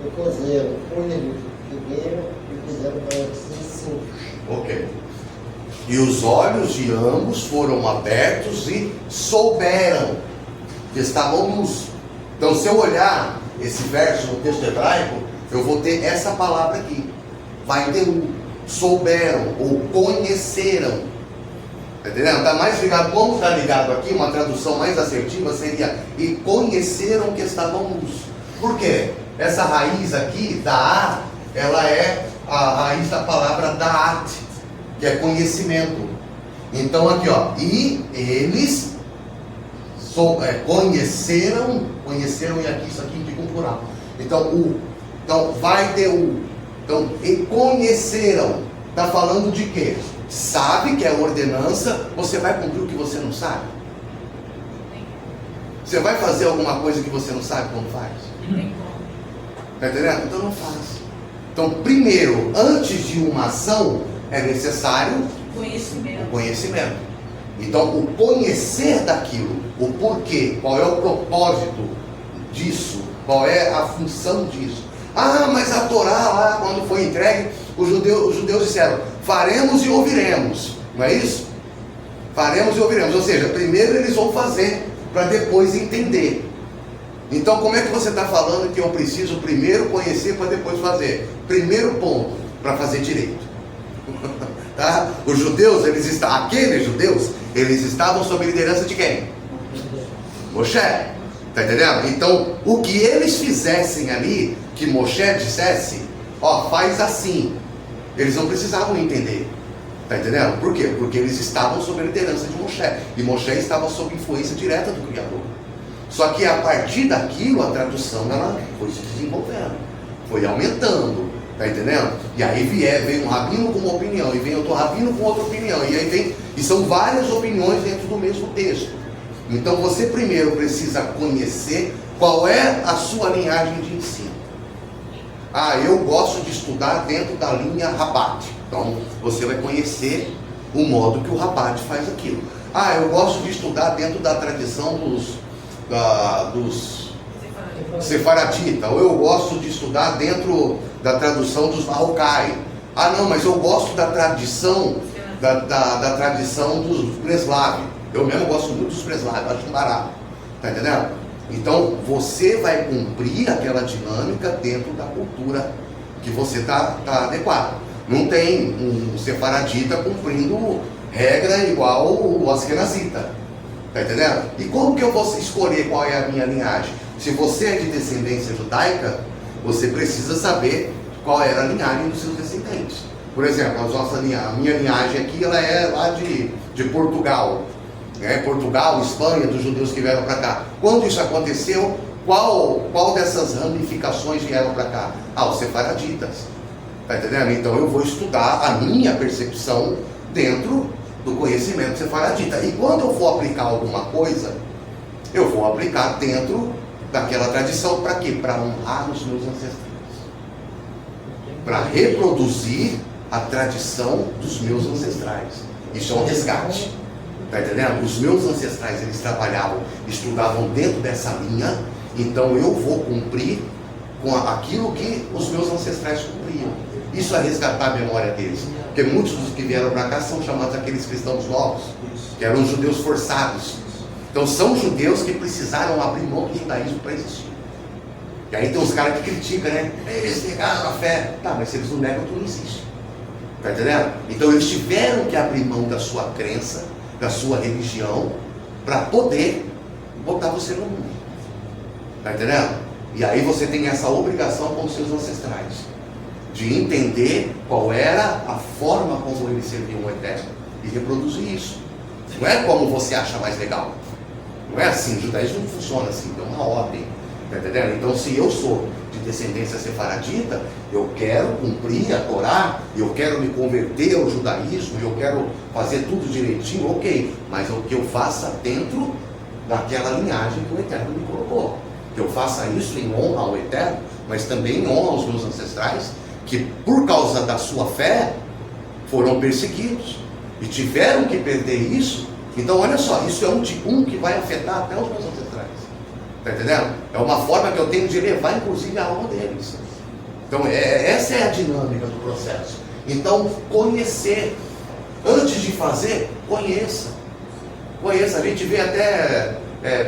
e cozeram com ele, figueira, e fizeram para si cintos. Ok. E os olhos de ambos foram abertos e souberam que estavam nus. Então, se eu olhar esse verso no texto hebraico, eu vou ter essa palavra aqui. Vaideu. Souberam ou conheceram. Está entendendo? Está mais ligado, como está ligado aqui, uma tradução mais assertiva seria: e conheceram que estavam nus. Por quê? Essa raiz aqui, da ela é a raiz da palavra Daat, que é conhecimento. Então aqui, ó, e eles conheceram, e aqui isso aqui indica um plural. Então vai ter Então, e conheceram, está falando de quê? Sabe que é ordenança, você vai cumprir o que você não sabe? Você vai fazer alguma coisa que você não sabe como faz? Está entendendo? Então não faz. Então, primeiro, antes de uma ação, é necessário o conhecimento. Então, o conhecer daquilo, o porquê, qual é o propósito disso, qual é a função disso. Ah, mas a Torá lá, quando foi entregue, os judeus disseram, faremos e ouviremos. Não é isso? Faremos e ouviremos. Ou seja, primeiro eles vão fazer, para depois entender. Então, como é que você está falando que eu preciso primeiro conhecer para depois fazer? Primeiro ponto, para fazer direito. Tá? Os judeus, aqueles judeus, eles estavam sob a liderança de quem? Moshe. Está entendendo? Então, o que eles fizessem ali, que Moshe dissesse, ó, faz assim, eles não precisavam entender. Está entendendo? Por quê? Porque eles estavam sob a liderança de Moshe. E Moshe estava sob influência direta do Criador. Só que a partir daquilo, a tradução ela foi se desenvolvendo, foi aumentando. Está entendendo? E aí vem um rabino com uma opinião, e vem outro rabino com outra opinião. E aí e são várias opiniões dentro do mesmo texto. Então você primeiro precisa conhecer qual é a sua linhagem de ensino. Ah, eu gosto de estudar dentro da linha Rabat. Então você vai conhecer o modo que o Rabat faz aquilo. Ah, eu gosto de estudar dentro da tradição dos Sefaradita. Ou eu gosto de estudar dentro da tradução dos Marrocai. Ah não, mas eu gosto da tradição da tradição dos Breslav. Eu mesmo gosto muito dos Breslav, acho barato. Tá entendendo? Então você vai cumprir aquela dinâmica dentro da cultura que você está adequado. Não tem um sefaradita cumprindo regra igual o askenazita. Tá entendendo? E como que eu vou escolher qual é a minha linhagem? Se você é de descendência judaica, você precisa saber qual era a linhagem dos seus descendentes. Por exemplo, a minha linhagem aqui, ela é lá de Portugal. Portugal, Espanha, dos judeus que vieram para cá. Quando isso aconteceu, qual dessas ramificações vieram para cá? Os sefaraditas. Tá entendendo? Então eu vou estudar a minha percepção dentro do conhecimento sefaradita. E quando eu for aplicar alguma coisa, eu vou aplicar dentro daquela tradição. Para quê? Para honrar os meus ancestrais. Para reproduzir a tradição dos meus ancestrais. Isso é um resgate. Está entendendo? Os meus ancestrais, eles trabalhavam, estudavam dentro dessa linha, então eu vou cumprir com aquilo que os meus ancestrais cumpriam. Isso é resgatar a memória deles. Porque muitos dos que vieram para cá são chamados aqueles cristãos novos, que eram judeus forçados. Então são judeus que precisaram abrir mão do judaísmo para existir. E aí tem uns caras que criticam, né? Eles negaram a fé. Tá, mas se eles não negam, tudo existe. Está entendendo? Então eles tiveram que abrir mão da sua crença, da sua religião, para poder botar você no mundo. Está entendendo? E aí você tem essa obrigação com os seus ancestrais, de entender qual era a forma como eles serviam o Eterno e reproduzir isso. Não é como você acha mais legal. Não é assim, o judaísmo não funciona assim, é uma ordem. Está entendendo? Então se eu sou de descendência sefaradita, eu quero cumprir a Torá, eu quero me converter ao judaísmo, eu quero fazer tudo direitinho, ok, mas o que eu faça dentro daquela linhagem que o Eterno me colocou. Que eu faça isso em honra ao Eterno, mas também em honra aos meus ancestrais, que por causa da sua fé foram perseguidos e tiveram que perder isso. Então olha só, isso é um ticum que vai afetar até os meus ancestrais. Está entendendo? É uma forma que eu tenho de elevar inclusive a alma deles. Então essa é a dinâmica do processo. Então conhecer, antes de fazer, conheça. A gente vê até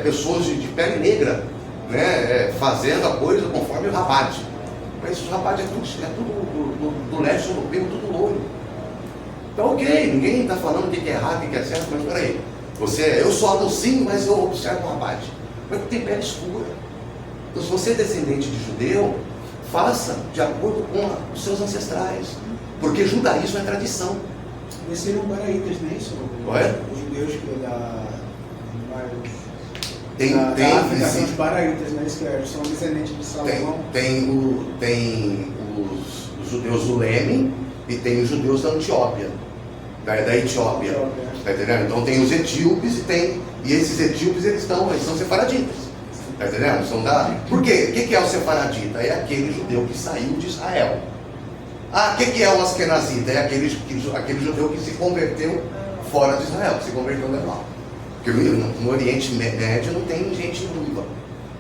pessoas de pele negra, né, fazendo a coisa conforme o Rabat. Mas o Rabat é tudo do leste europeu, tudo loiro. Então ok, ninguém está falando o que é errado, o que é certo, mas peraí, eu sou adulcinho, mas eu observo o Rabat. Mas tem pele escura. Então se você é descendente de judeu, faça de acordo com os seus ancestrais, porque judaísmo é tradição. Eles seriam baraítas, não é isso? Os judeus da África são os baraítas, né? Isso que eles são descendentes de Salomão. Tem os judeus do Leme e tem os judeus da Etiópia. Da Etiópia. Tá entendendo? Então tem os etíopes e esses etíopes eles são sefaraditas. Tá entendendo? Por quê? O que é o sefaradita? É aquele judeu que saiu de Israel. O que é o askenazita? É aquele judeu que se converteu fora de Israel, que se converteu legal. Porque no Oriente Médio não tem gente ruiva.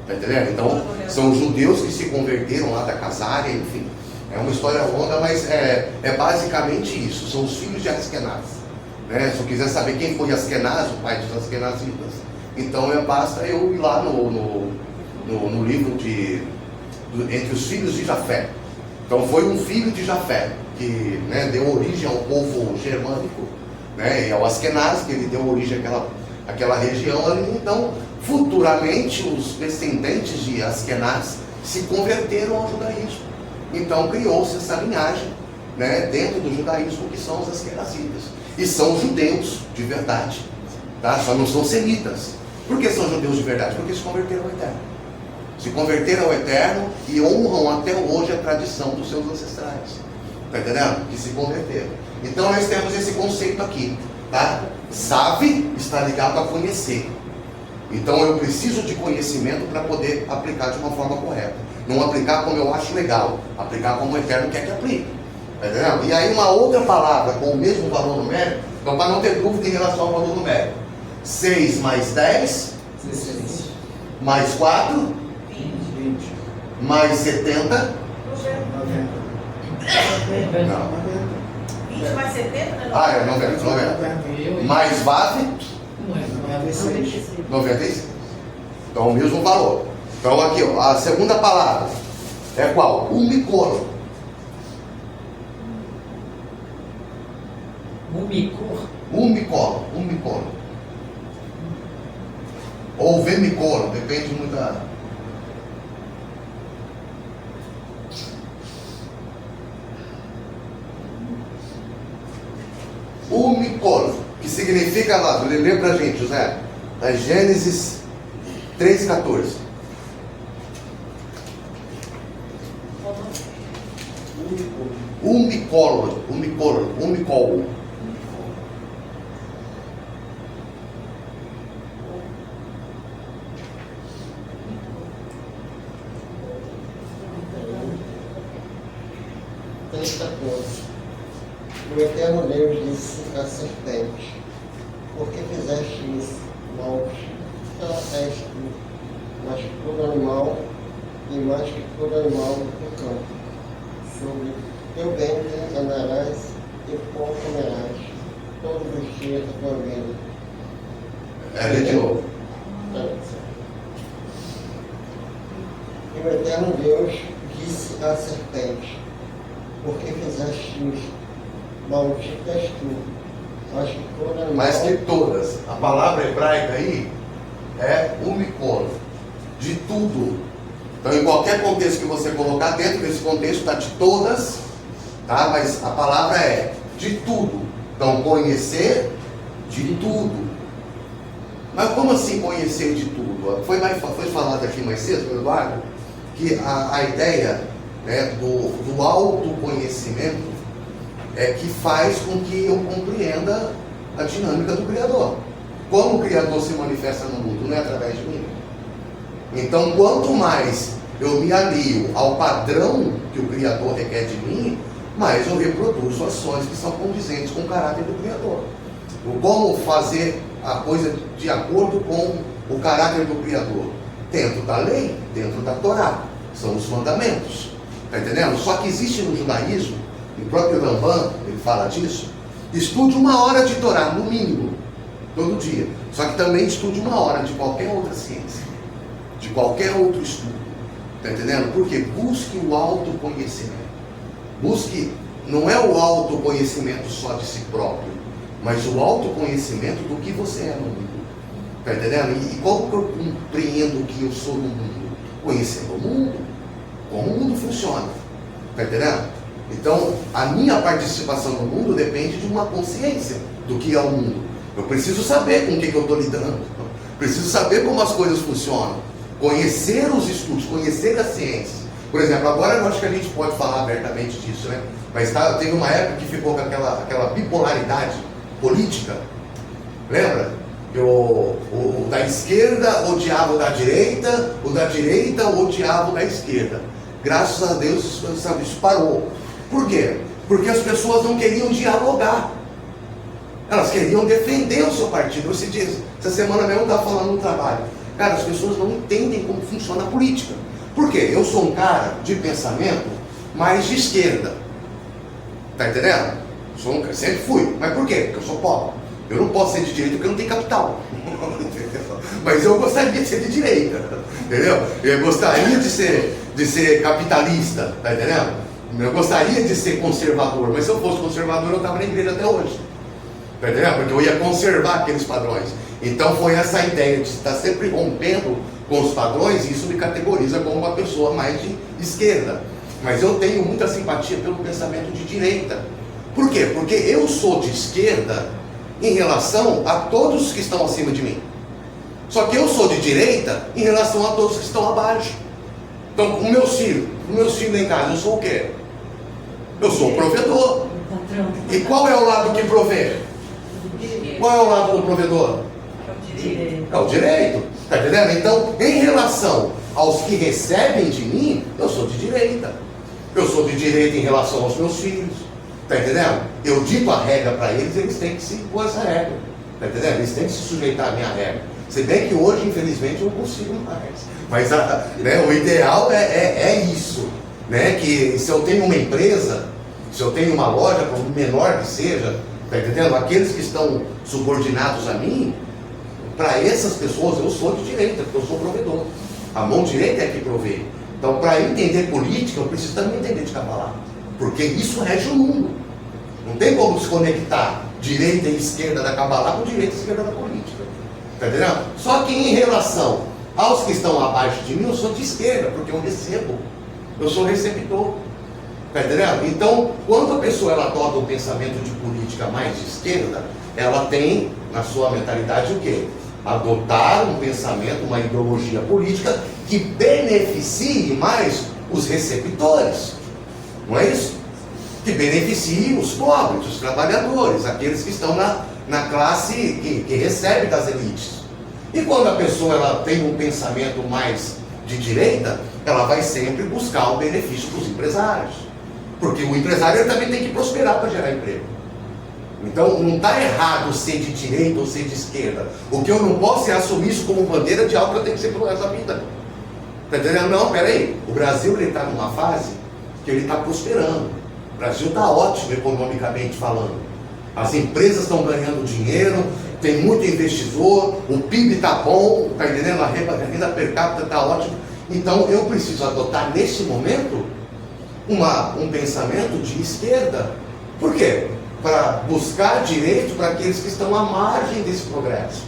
Tá entendendo? Então, são judeus que se converteram lá da Casária, enfim. É uma história longa, mas é basicamente isso. São os filhos de Askenaz. Né? Se eu quiser saber quem foi Askenaz, o pai dos Askenazitas, então basta eu ir lá no livro entre os filhos de Jafé. Então foi um filho de Jafé que, né, deu origem ao povo germânico, né, e ao Askenaz, que ele deu origem àquela região ali. Então, futuramente, os descendentes de Askenaz se converteram ao judaísmo. Então criou-se essa linhagem, né, dentro do judaísmo, que são os Askenazitas. E são judeus de verdade, tá? Só não são semitas. Por que são judeus de verdade? Porque se converteram ao Eterno. Se converteram ao Eterno e honram até hoje a tradição dos seus ancestrais. Está entendendo? Que se converteram. Então nós temos esse conceito aqui, tá? Sabe está ligado a conhecer. Então eu preciso de conhecimento para poder aplicar de uma forma correta. Não aplicar como eu acho legal, aplicar como o Eterno quer que aplique. Tá entendendo? E aí uma outra palavra com o mesmo valor numérico, então para não ter dúvida em relação ao valor numérico. 6 mais 10, 16. mais 4, 20. mais 70, 90. não. 20 mais 70, né? Ah, é 90. Mais VAV, 96. 96. Então o mesmo valor. Então aqui, ó, a segunda palavra é qual? Umicoro. Umicoro. Ou vermicoro, depende muito da... Umicoro, que significa lá, lê pra gente, José, da Gênesis 3,14. Umicoro. O Eterno Deus disse à serpente: por que fizeste isso? Mal és tu, mais que todo animal e mais que todo animal do campo. Sobre teu ventre andarás e pó comerás todos os dias da tua vida. Lê de novo. E o Eterno Deus disse à serpente: por que fizeste isso? Maldito és tu, mais que todo animal. Mais que todas. A palavra hebraica aí é umicoro, de tudo. Então, em qualquer contexto que você colocar, dentro desse contexto está de todas, tá? Mas a palavra é de tudo. Então, conhecer de tudo. Mas como assim conhecer de tudo? Foi falado aqui mais cedo pelo Eduardo, que a ideia, né, do autoconhecimento é que faz com que eu compreenda a dinâmica do Criador. Como o Criador se manifesta no mundo, não é através de mim. Então, quanto mais eu me alio ao padrão que o Criador requer de mim, mais eu reproduzo ações que são condizentes com o caráter do Criador. Como fazer a coisa de acordo com o caráter do Criador? Dentro da lei, dentro da Torá. São os mandamentos. Está entendendo? Só que existe no judaísmo, o próprio Rambam, ele fala disso, estude 1 hora de Torá, no mínimo, todo dia. Só que também estude 1 hora de qualquer outra ciência, de qualquer outro estudo. Está entendendo? Porque busque o autoconhecimento. Busque, não é o autoconhecimento só de si próprio, mas o autoconhecimento do que você é no mundo. Está entendendo? E como que eu compreendo o que eu sou no mundo? Conhecendo o mundo, como o mundo funciona. Está entendendo? Então, a minha participação no mundo depende de uma consciência do que é o mundo. Eu preciso saber com o que eu estou lidando. Preciso saber como as coisas funcionam. Conhecer os estudos, conhecer a ciência. Por exemplo, agora eu acho que a gente pode falar abertamente disso, né? Mas teve uma época que ficou com aquela bipolaridade política. Lembra? Que o da esquerda odiava o da direita odiava o da esquerda. Graças a Deus isso parou. Por quê? Porque as pessoas não queriam dialogar. Elas queriam defender o seu partido. Essa semana mesmo eu estava falando no trabalho. Cara, as pessoas não entendem como funciona a política. Por quê? Eu sou um cara de pensamento mais de esquerda. Tá entendendo? Sempre fui. Mas por quê? Porque eu sou pobre. Eu não posso ser de direita porque eu não tenho capital. Mas eu gostaria de ser de direita. Entendeu? Eu gostaria de ser capitalista. Tá entendendo? Eu gostaria de ser conservador. Mas se eu fosse conservador, eu estava na igreja até hoje. Tá entendendo? Porque eu ia conservar aqueles padrões. Então foi essa ideia de estar sempre rompendo com os padrões, e isso me categoriza como uma pessoa mais de esquerda. Mas eu tenho muita simpatia pelo pensamento de direita. Por quê? Porque eu sou de esquerda em relação a todos que estão acima de mim. Só que eu sou de direita em relação a todos que estão abaixo. Então, os meus filhos lá em casa, eu sou o quê? Eu sou o provedor. E qual é o lado que provê? Qual é o lado do provedor? É o direito. Está entendendo? Então, em relação aos que recebem de mim, eu sou de direita. Eu sou de direita em relação aos meus filhos. Está entendendo? Eu dito a regra para eles, eles têm que se impor essa regra. Está entendendo? Eles têm que se sujeitar à minha regra. Se bem que hoje, infelizmente, eu não consigo mais. Mas né, o ideal é isso. Né? Que se eu tenho uma empresa, se eu tenho uma loja, por menor que seja, está entendendo? Aqueles que estão subordinados a mim, para essas pessoas eu sou de direita, porque eu sou provedor. A mão direita é que provê. Então, para entender política, eu preciso também entender de Kabbalah. Porque isso rege o mundo. Não tem como se conectar direita e esquerda da Kabbalah com direita e esquerda da política. Está entendendo? Só que em relação aos que estão abaixo de mim, eu sou de esquerda, porque eu recebo. Eu sou receptor. Está entendendo? Então, quando a pessoa ela adota um pensamento de política mais de esquerda, ela tem na sua mentalidade o quê? Adotar um pensamento, uma ideologia política que beneficie mais os receptores. Não é isso? Que beneficie os pobres, os trabalhadores, aqueles que estão na classe que recebe das elites. E quando a pessoa ela tem um pensamento mais de direita, ela vai sempre buscar o benefício dos empresários. Porque o empresário ele também tem que prosperar para gerar emprego. Então não está errado ser de direita ou ser de esquerda. O que eu não posso é assumir isso como bandeira de algo que eu tenho que ser pro resto da vida. Está entendendo? Não, peraí. O Brasil está numa fase que ele está prosperando. O Brasil está ótimo economicamente falando. As empresas estão ganhando dinheiro, tem muito investidor, o PIB está bom, está entendendo? A renda per capita está ótima. Então eu preciso adotar nesse momento um pensamento de esquerda. Por quê? Para buscar direito para aqueles que estão à margem desse progresso.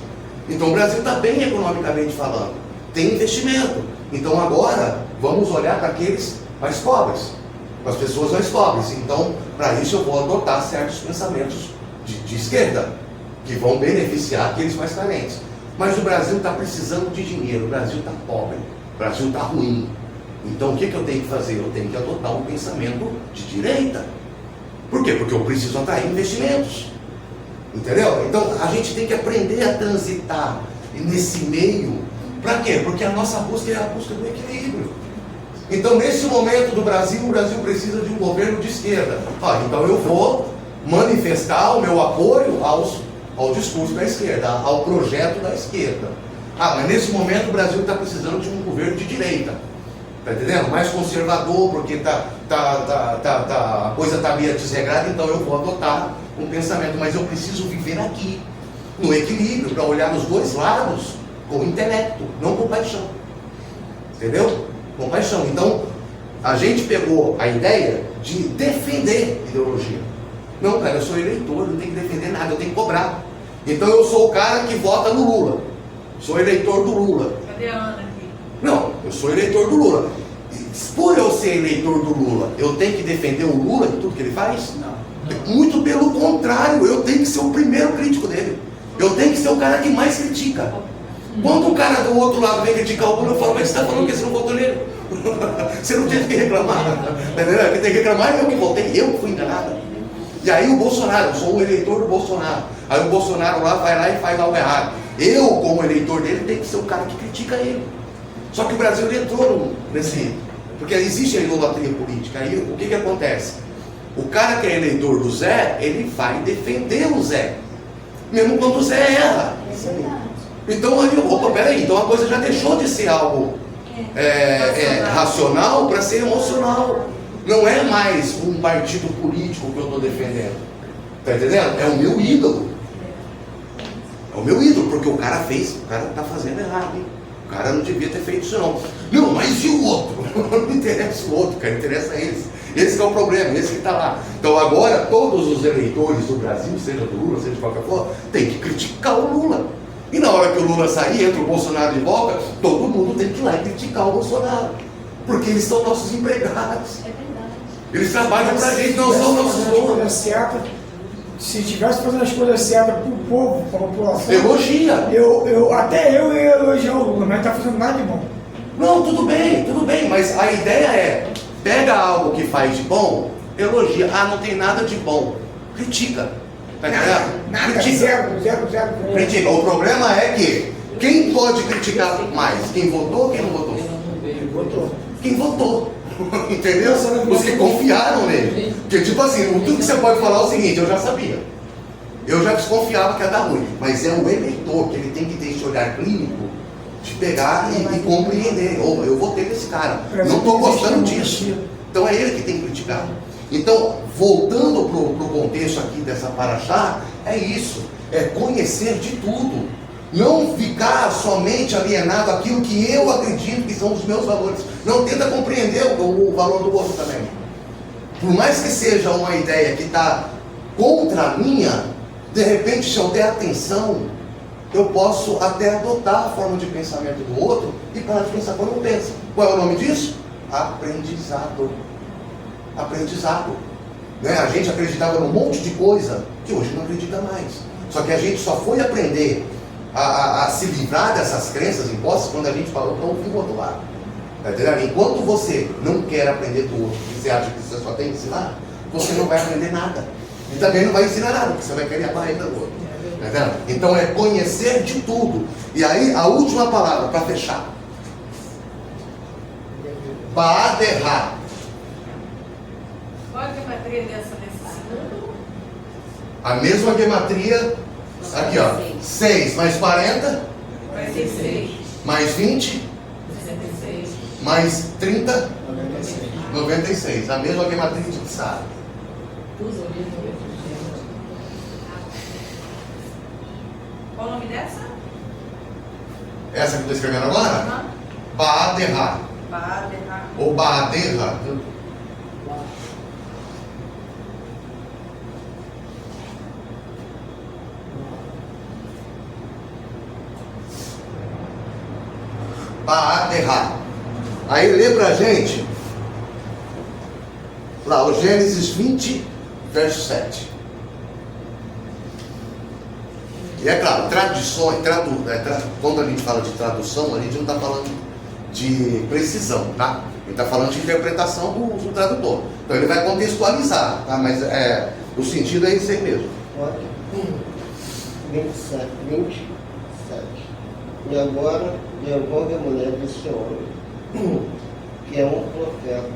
Então o Brasil está bem economicamente falando, tem investimento. Então agora vamos olhar para aqueles mais pobres, para as pessoas mais pobres. Então para isso eu vou adotar certos pensamentos de esquerda, que vão beneficiar aqueles mais carentes. Mas o Brasil está precisando de dinheiro, o Brasil está pobre, o Brasil está ruim. Então o que eu tenho que fazer? Eu tenho que adotar um pensamento de direita. Por quê? Porque eu preciso atrair investimentos. Entendeu? Então a gente tem que aprender a transitar nesse meio. Para quê? Porque a nossa busca é a busca do equilíbrio. Então nesse momento do Brasil, o Brasil precisa de um governo de esquerda. Então eu vou manifestar o meu apoio ao discurso da esquerda, ao projeto da esquerda. Mas nesse momento o Brasil está precisando de um governo de direita. Está entendendo? Mais conservador, porque a coisa está meio desregrada, então eu vou adotar um pensamento. Mas eu preciso viver aqui, no equilíbrio, para olhar nos dois lados com intelecto, não com paixão. Entendeu? Com paixão. Então, a gente pegou a ideia de defender ideologia. Não, cara, eu sou eleitor, não tenho que defender nada, eu tenho que cobrar. Então eu sou o cara que vota no Lula. Sou eleitor do Lula. Cadê a Ana aqui? Não, eu sou eleitor do Lula. Por eu ser eleitor do Lula, eu tenho que defender o Lula e tudo que ele faz? Não. Muito pelo contrário, eu tenho que ser o primeiro crítico dele. Eu tenho que ser o cara que mais critica. Quando o cara do outro lado vem criticar o Lula, eu falo, mas você está falando que você não votou nele? Você não teve que reclamar. Quem tem que reclamar é eu que votei, eu que fui enganado. E aí o Bolsonaro, eu sou o eleitor do Bolsonaro. Aí o Bolsonaro vai lá e faz algo errado. Eu, como eleitor dele, tenho que ser o cara que critica ele. Só que o Brasil entrou nesse... Porque existe a idolatria política. Aí o que acontece? O cara que é eleitor do Zé, ele vai defender o Zé. mesmo quando você erra. É verdade. Então, opa, peraí, então a coisa já deixou de ser algo racional para ser emocional. Não é mais um partido político que eu estou defendendo. Está entendendo? É o meu ídolo. É o meu ídolo, porque o cara está fazendo errado, hein? O cara não devia ter feito isso não. Não, mas e o outro? Não interessa o outro, cara, interessa eles. Esse que é o problema, esse que está lá. Então agora todos os eleitores do Brasil, seja do Lula, seja de qualquer forma, tem que criticar o Lula. E na hora que o Lula sair, entra o Bolsonaro de volta, todo mundo tem que ir lá e criticar o Bolsonaro. Porque eles são nossos empregados. É verdade. Eles trabalham pra gente, não são nossos donos. Se tivesse fazendo as coisas certas para o povo, para a população, Elogia. até eu ia elogiar o Lula, mas não está fazendo nada de bom. Não, tudo bem, mas a ideia é, pega algo que faz de bom, elogia. Ah, não tem nada de bom. Critica. Tá entendendo? Nada, Critica. zero. Critica. O problema é que quem pode criticar mais? Quem votou ou quem não votou? Quem votou. Entendeu? Os que confiaram nele. Porque tipo assim, tudo que você pode falar é o seguinte, eu já sabia. Eu já desconfiava que ia dar ruim. Mas é o eleitor que ele tem que ter esse olhar clínico de pegar e compreender. Oh, eu votei nesse cara. Não estou gostando disso. Então é ele que tem que criticar. Então, voltando para o contexto aqui dessa paraxá, é isso. É conhecer de tudo. Não ficar somente alienado àquilo que eu acredito que são os meus valores. Não tenta compreender o valor do outro também. Por mais que seja uma ideia que está contra a minha, de repente, se eu der atenção, eu posso até adotar a forma de pensamento do outro e parar de pensar como eu penso. Qual é o nome disso? Aprendizado. Aprendizado. Né? A gente acreditava num monte de coisa que hoje não acredita mais. Só que a gente só foi aprender a se livrar dessas crenças impostas quando a gente falou para ouvir o outro lado. Tá entendendo? Enquanto você não quer aprender do outro, e você acha que você só tem que ensinar, você não vai aprender nada. E também não vai ensinar nada, porque você vai querer a barriga do outro. Tá entendendo? Então é conhecer de tudo. E aí a última palavra para fechar. Baaderá. Qual a gematria dessa desse segundo? A mesma gematria. Aqui ó. 6 mais 40. Vai ser 6. Mais 20. 66. Mais 30. 96. 96. A mesma gematria de Psara. Qual o nome dessa? Essa que eu estou escrevendo agora? Aham. Baaderá. Baaderá. Ou Baaderra. Baaderra. Aí lê pra gente lá o Gênesis 20, verso 7. E é claro, traduções, quando a gente fala de tradução, a gente não está falando de precisão, tá? Ele está falando de interpretação do tradutor. Então ele vai contextualizar, tá? Mas o sentido é esse aí mesmo. Olha, 27. E agora devolve a mulher desse homem, que é um profeta,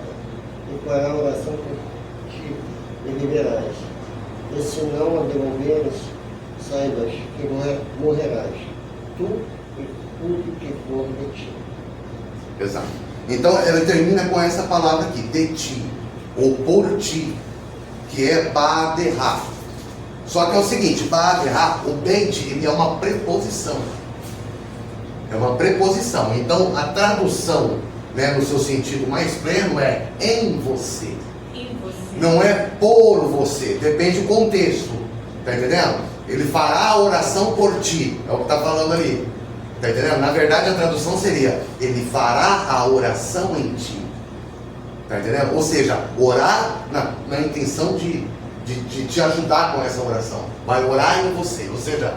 e fará oração por ti e viverás. E se não a devolveres, saibas que morrerás, tu e tudo que for de ti. Exato. Então ela termina com essa palavra aqui, de ti, ou por ti, que é Baaderra. Só que é o seguinte, Baaderra, o beit, ele é uma preposição. É uma preposição. Então a tradução, né, no seu sentido mais pleno, é em você. Em você. Não é por você, depende do contexto. Tá entendendo? Ele fará a oração por ti. É o que está falando ali. Tá entendendo? Na verdade a tradução seria: ele fará a oração em ti. Tá entendendo? Ou seja, orar na intenção de te ajudar com essa oração. Vai orar em você. Ou seja,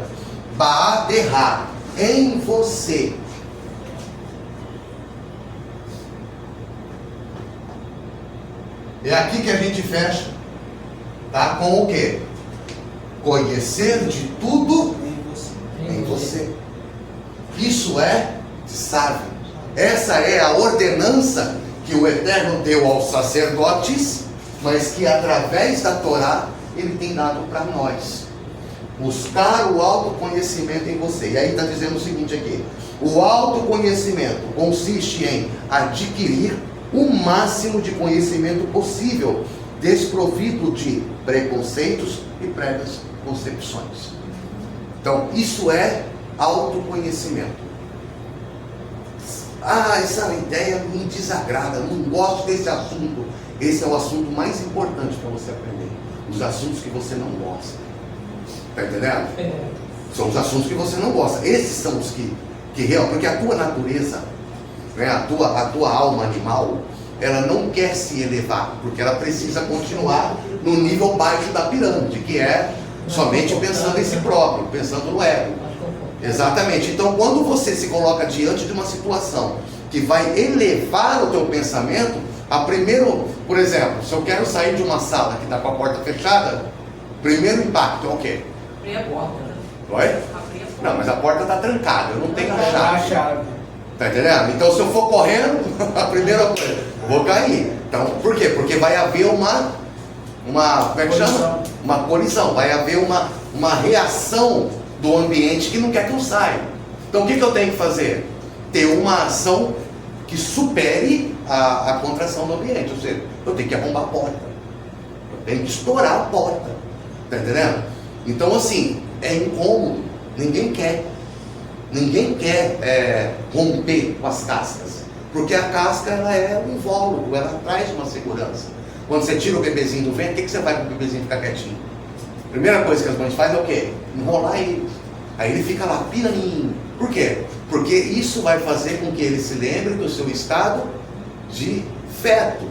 Baaderra, em você. É aqui que a gente fecha, tá? Com o quê? Conhecer de tudo em você. Isso é sábio. Essa é a ordenança que o Eterno deu aos sacerdotes, mas que através da Torá ele tem dado para nós. Buscar o autoconhecimento em você. E aí está dizendo o seguinte aqui: o autoconhecimento consiste em adquirir o máximo de conhecimento possível, desprovido de preconceitos e prévias concepções. Então, isso é autoconhecimento. Essa ideia me desagrada, não gosto desse assunto. Esse é o assunto mais importante para você aprender. Os assuntos que você não gosta. Está entendendo? São os assuntos que você não gosta. Esses são os que porque a tua natureza, né, a tua alma animal, ela não quer se elevar, porque ela precisa continuar no nível baixo da pirâmide, que é somente pensando em si próprio, pensando no ego. Exatamente. Então, quando você se coloca diante de uma situação que vai elevar o teu pensamento, por exemplo, se eu quero sair de uma sala que está com a porta fechada, primeiro impacto é o quê? Abrir a porta. Oi? Abrir a porta. Não, mas a porta está trancada, eu não tenho a A chave. chave. Tá entendendo? Então, se eu for correndo, a primeira coisa, vou cair. Então, por quê? Porque vai haver como é que chama? Uma colisão. Vai haver uma reação do ambiente que não quer que eu saia. Então, o que eu tenho que fazer? Ter uma ação que supere a contração do ambiente. Ou seja, eu tenho que arrombar a porta. Eu tenho que estourar a porta. Tá entendendo? Então, assim, é incômodo. Ninguém quer romper com as cascas, porque a casca ela é um invólucro, ela traz uma segurança. Quando você tira o bebezinho do ventre, o que você vai para o bebezinho ficar quietinho? Primeira coisa que as mães fazem é o quê? Enrolar ele. Aí ele fica lá piraninho. Por quê? Porque isso vai fazer com que ele se lembre do seu estado de feto,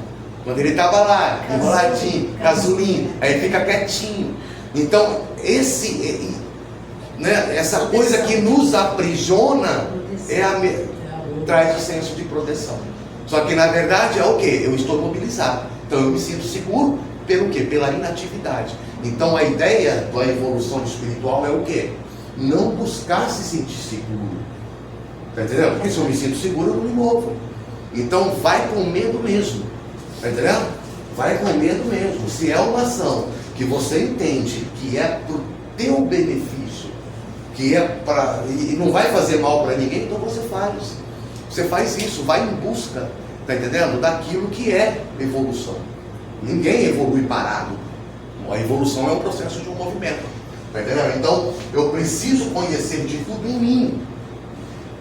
quando ele estava lá, enroladinho, casulinho, aí fica quietinho. Então essa coisa que nos aprisiona traz o senso de proteção. Só que na verdade é o quê? Eu estou mobilizado. Então eu me sinto seguro pelo quê? Pela inatividade. Então a ideia da evolução espiritual é o quê? Não buscar se sentir seguro. Está entendendo? Porque se eu me sinto seguro, eu não me movo. Então vai com medo mesmo. Está entendendo? Vai com medo mesmo. Se é uma ação que você entende que é para o teu benefício, que é para e não vai fazer mal para ninguém, então você faz. Você faz isso, vai em busca, tá entendendo? Daquilo que é evolução. Ninguém evolui parado. A evolução é um processo de um movimento, tá entendendo? Então eu preciso conhecer de tudo em mim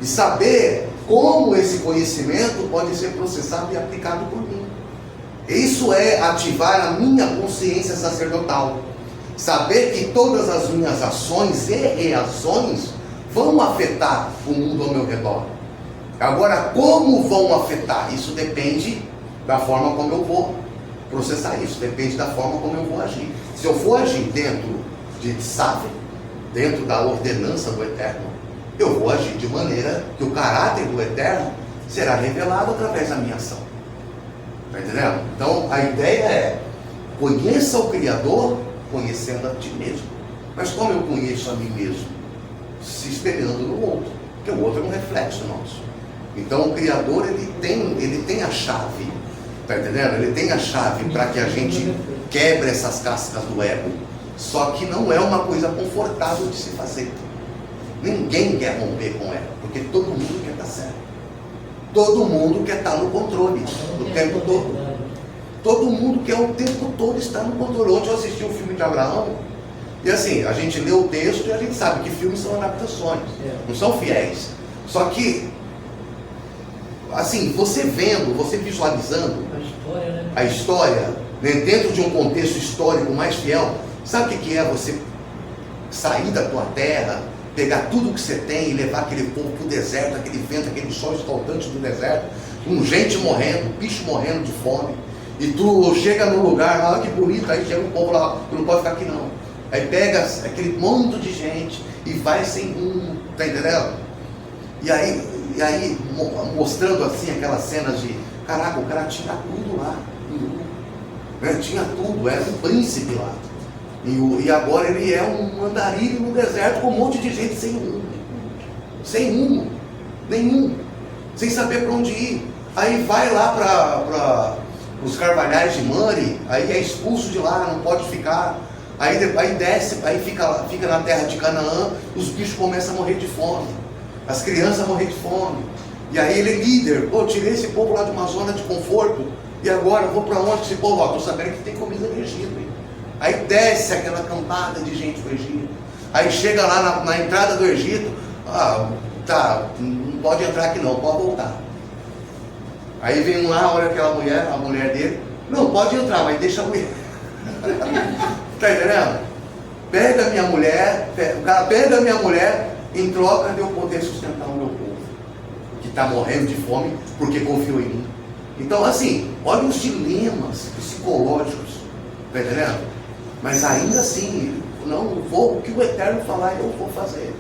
e saber como esse conhecimento pode ser processado e aplicado por mim. Isso é ativar a minha consciência sacerdotal. Saber que todas as minhas ações e reações vão afetar o mundo ao meu redor. Agora, como vão afetar? Isso depende da forma como eu vou processar isso. Depende da forma como eu vou agir. Se eu for agir dentro de Tsav, dentro da ordenança do Eterno, eu vou agir de maneira que o caráter do Eterno será revelado através da minha ação. Está entendendo? Então, a ideia é: conheça o Criador conhecendo a ti mesmo. Mas como eu conheço a mim mesmo? Se espelhando no outro, porque o outro é um reflexo nosso. Então o Criador ele tem a chave, tá entendendo? Ele tem a chave para que a gente quebre essas cascas do ego. Só que não é uma coisa confortável de se fazer. Ninguém quer romper com ela, porque todo mundo quer estar certo. Todo mundo quer estar no controle o tempo todo. Todo mundo quer o tempo todo estar no controle. Ontem eu assisti um filme de Abraão, e assim, a gente lê o texto e a gente sabe que filmes são adaptações, não são fiéis. Só que, assim, você vendo, você visualizando a história, né, dentro de um contexto histórico mais fiel, sabe o que é você sair da tua terra, pegar tudo que você tem e levar aquele povo para o deserto, aquele vento, aquele sol escaldante do deserto, com gente morrendo, bicho morrendo de fome. E tu chega no lugar, olha que bonito, aí chega um povo lá, tu não pode ficar aqui não. Aí pega aquele monte de gente e vai sem rumo, tá entendendo? E aí mostrando assim aquelas cenas de, caraca, o cara tinha tudo lá, né? Tinha tudo, era um príncipe lá. E agora ele é um andarilho no deserto com um monte de gente sem rumo nenhum, sem saber para onde ir. Aí vai lá para os Carvalhais de Mari, aí é expulso de lá, não pode ficar. Aí desce, aí fica na terra de Canaã, os bichos começam a morrer de fome, as crianças a morrer de fome. E aí ele é líder, pô, tirei esse povo lá de uma zona de conforto, e agora eu vou para onde esse povo? Estou sabendo que tem comida no Egito. Hein? Aí desce aquela campada de gente do Egito. Aí chega lá na entrada do Egito, tá, não pode entrar aqui não, pode voltar. Aí vem lá, olha aquela mulher, a mulher dele, não, pode entrar, mas deixa a mulher. Tá entendendo? Pega a minha mulher, o cara pega a minha mulher em troca de eu poder sustentar o meu povo, que está morrendo de fome porque confiou em mim. Então assim, olha os dilemas psicológicos, tá entendendo? Mas ainda assim, o que o Eterno falar, eu vou fazer.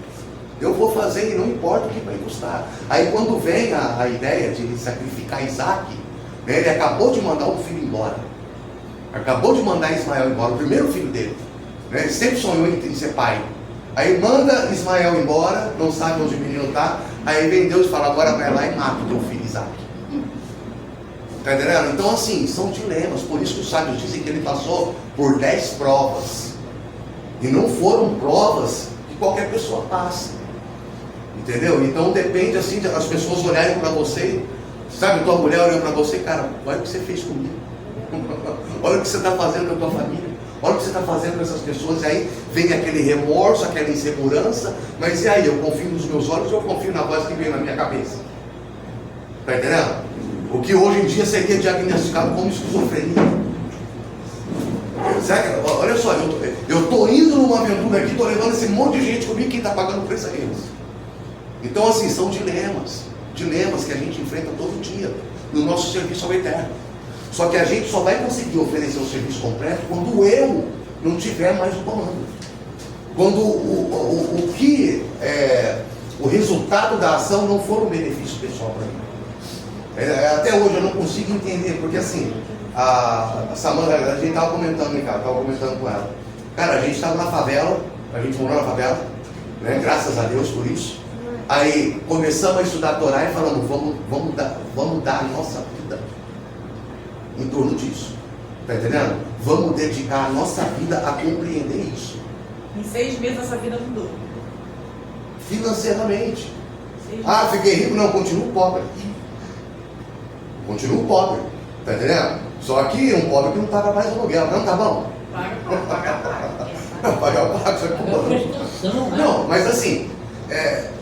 Eu vou fazer e não importa o que vai custar. Aí quando vem a ideia de sacrificar Isaac, né, ele acabou de mandar o filho embora. Acabou de mandar Ismael embora, o primeiro filho dele. Né, ele sempre sonhou em ser pai. Aí manda Ismael embora, não sabe onde o menino está. Aí vem Deus e fala, agora vai lá e mata o teu filho Isaac. Está entendendo? Então assim, são dilemas. Por isso que os sábios dizem que ele passou por 10 provas. E não foram provas que qualquer pessoa passa. Entendeu? Então depende assim, as pessoas olharem para você. Sabe, tua mulher olhando para você, cara, olha o que você fez comigo. Olha o que você está fazendo com a tua família. Olha o que você está fazendo com essas pessoas. E aí vem aquele remorso, aquela insegurança. Mas e aí, eu confio nos meus olhos ou eu confio na voz que vem na minha cabeça? Está entendendo? O que hoje em dia seria diagnosticado como esquizofrenia. Olha só, eu estou indo numa aventura aqui, estou levando esse monte de gente comigo, quem está pagando o preço é eles. Então assim, são dilemas que a gente enfrenta todo dia no nosso serviço ao Eterno. Só que a gente só vai conseguir oferecer o serviço completo quando eu não tiver mais o comando. Quando o resultado da ação não for um benefício pessoal para mim. Até hoje eu não consigo entender, porque assim, a Samanta, a gente estava comentando, hein, cara, estava comentando com ela. Cara, a gente estava na favela, a gente morou na favela, né, graças a Deus por isso. Aí começamos a estudar a Torá e falamos, vamos dar a nossa vida em torno disso. Está entendendo? Vamos dedicar a nossa vida a compreender isso. Em 6 meses essa vida mudou. Financeiramente. Fiquei rico, não, continuo pobre. Continuo pobre. Está entendendo? Só que um pobre que não paga mais aluguel, não tá bom? Paga o pago, só que não, mas assim,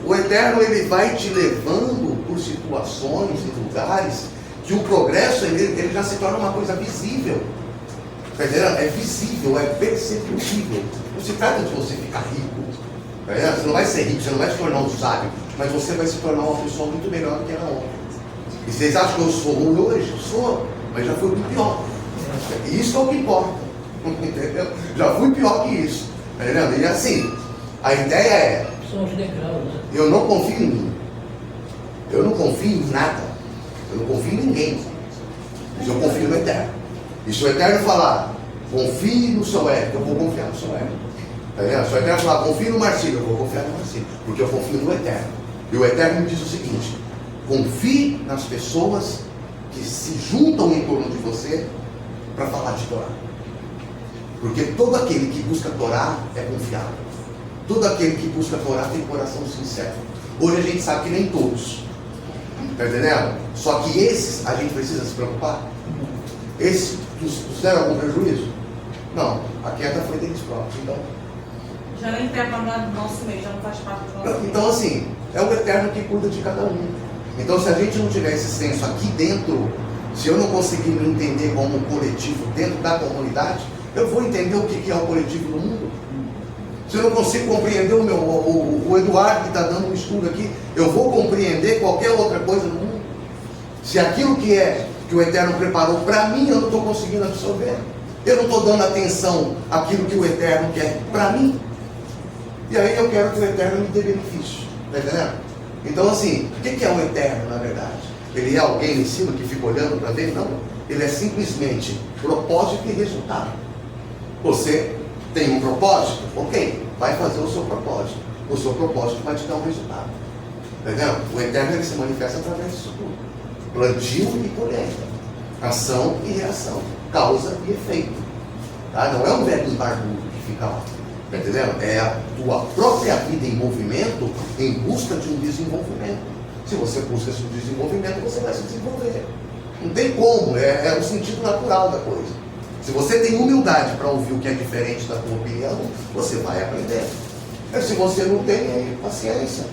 o Eterno ele vai te levando por situações e lugares que o progresso ele já se torna uma coisa visível. Tá entendendo? É visível, é perceptível. Não se trata de você ficar rico. Tá entendendo? Você não vai ser rico, você não vai se tornar um sábio, mas você vai se tornar uma pessoa muito melhor do que era ontem. E vocês acham que eu sou ruim hoje? Sou, mas já fui muito pior. Isso é o que importa. Entendeu? Já fui pior que isso. Tá entendendo? E assim, a ideia é, são os degraus, né? Eu não confio em mim. Eu não confio em nada. Eu não confio em ninguém. Mas eu confio no Eterno. E se o Eterno falar, confie no seu Érico, eu vou confiar no seu Érico. Tá vendo? Se o Eterno falar, confie no Marcílio, eu vou confiar no Marcílio. Porque eu confio no Eterno. E o Eterno me diz o seguinte, confie nas pessoas que se juntam em torno de você para falar de Torá. Porque todo aquele que busca Torá é confiável. Todo aquele que busca Torá tem coração sincero. Hoje a gente sabe que nem todos. Está entendendo? Só que esses a gente precisa se preocupar. Esses fizeram algum prejuízo? Não. A queda foi deles próprios. Então, já nem tem a no nosso meio, já não faz parte do nosso meio. Então assim, é o Eterno que cuida de cada um. Então se a gente não tiver esse senso aqui dentro, se eu não conseguir me entender como coletivo dentro da comunidade, eu vou entender o que é o coletivo no mundo. Se eu não consigo compreender o Eduardo que está dando um estudo aqui, eu vou compreender qualquer outra coisa no mundo? Se aquilo que o Eterno preparou para mim, eu não estou conseguindo absorver. Eu não estou dando atenção àquilo que o Eterno quer para mim. E aí eu quero que o Eterno me dê benefício. Está entendendo? Então assim, o que é o Eterno na verdade? Ele é alguém em cima que fica olhando para ver? Não. Ele é simplesmente propósito e resultado. Você tem um propósito? Ok, vai fazer o seu propósito. O seu propósito vai te dar um resultado. Entendeu? O Eterno ele se manifesta através disso tudo. Plantio e colheita. Ação e reação. Causa e efeito. Tá? Não é um velho barbudo que fica lá. Tá entendendo? É a tua própria vida em movimento em busca de um desenvolvimento. Se você busca esse desenvolvimento, você vai se desenvolver. Não tem como, é o sentido natural da coisa. Se você tem humildade para ouvir o que é diferente da tua opinião, você vai aprender. Mas se você não tem, aí paciência.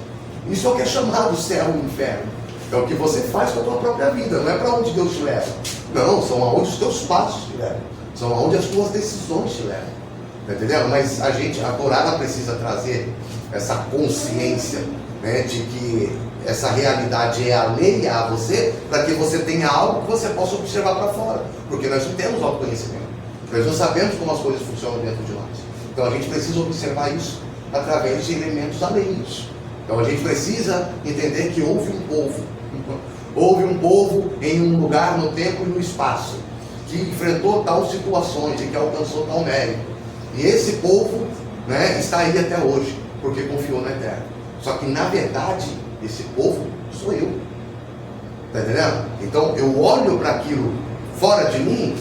Isso é o que é chamado céu e inferno. É o que você faz com a tua própria vida, não é para onde Deus te leva. Não, são aonde os teus passos te levam. São aonde as tuas decisões te levam. Tá entendendo? Mas a Torá ela precisa trazer essa consciência, né, de que essa realidade é alheia a você, para que você tenha algo que você possa observar para fora. Porque nós não temos autoconhecimento. Nós não sabemos como as coisas funcionam dentro de nós. Então a gente precisa observar isso através de elementos alheios. Então a gente precisa entender que houve um povo. Houve um povo em um lugar, no tempo e no espaço, que enfrentou tal situações e que alcançou tal mérito. E esse povo, né, está aí até hoje, porque confiou no Eterno. Só que na verdade, esse povo sou eu. Está entendendo? Então eu olho para aquilo fora de mim,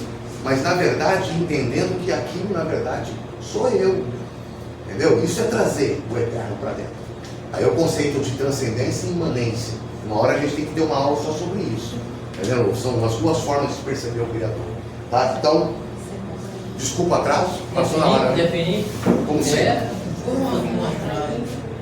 mas na verdade entendendo que aquilo na verdade sou eu. Entendeu? Isso é trazer o Eterno para dentro. Aí é o conceito de transcendência e imanência. Uma hora a gente tem que ter uma aula só sobre isso. Entendeu? São as duas formas de perceber o Criador. Tá? Então, desculpa atraso. Passou na hora. Definir. Como sempre. Um atraso.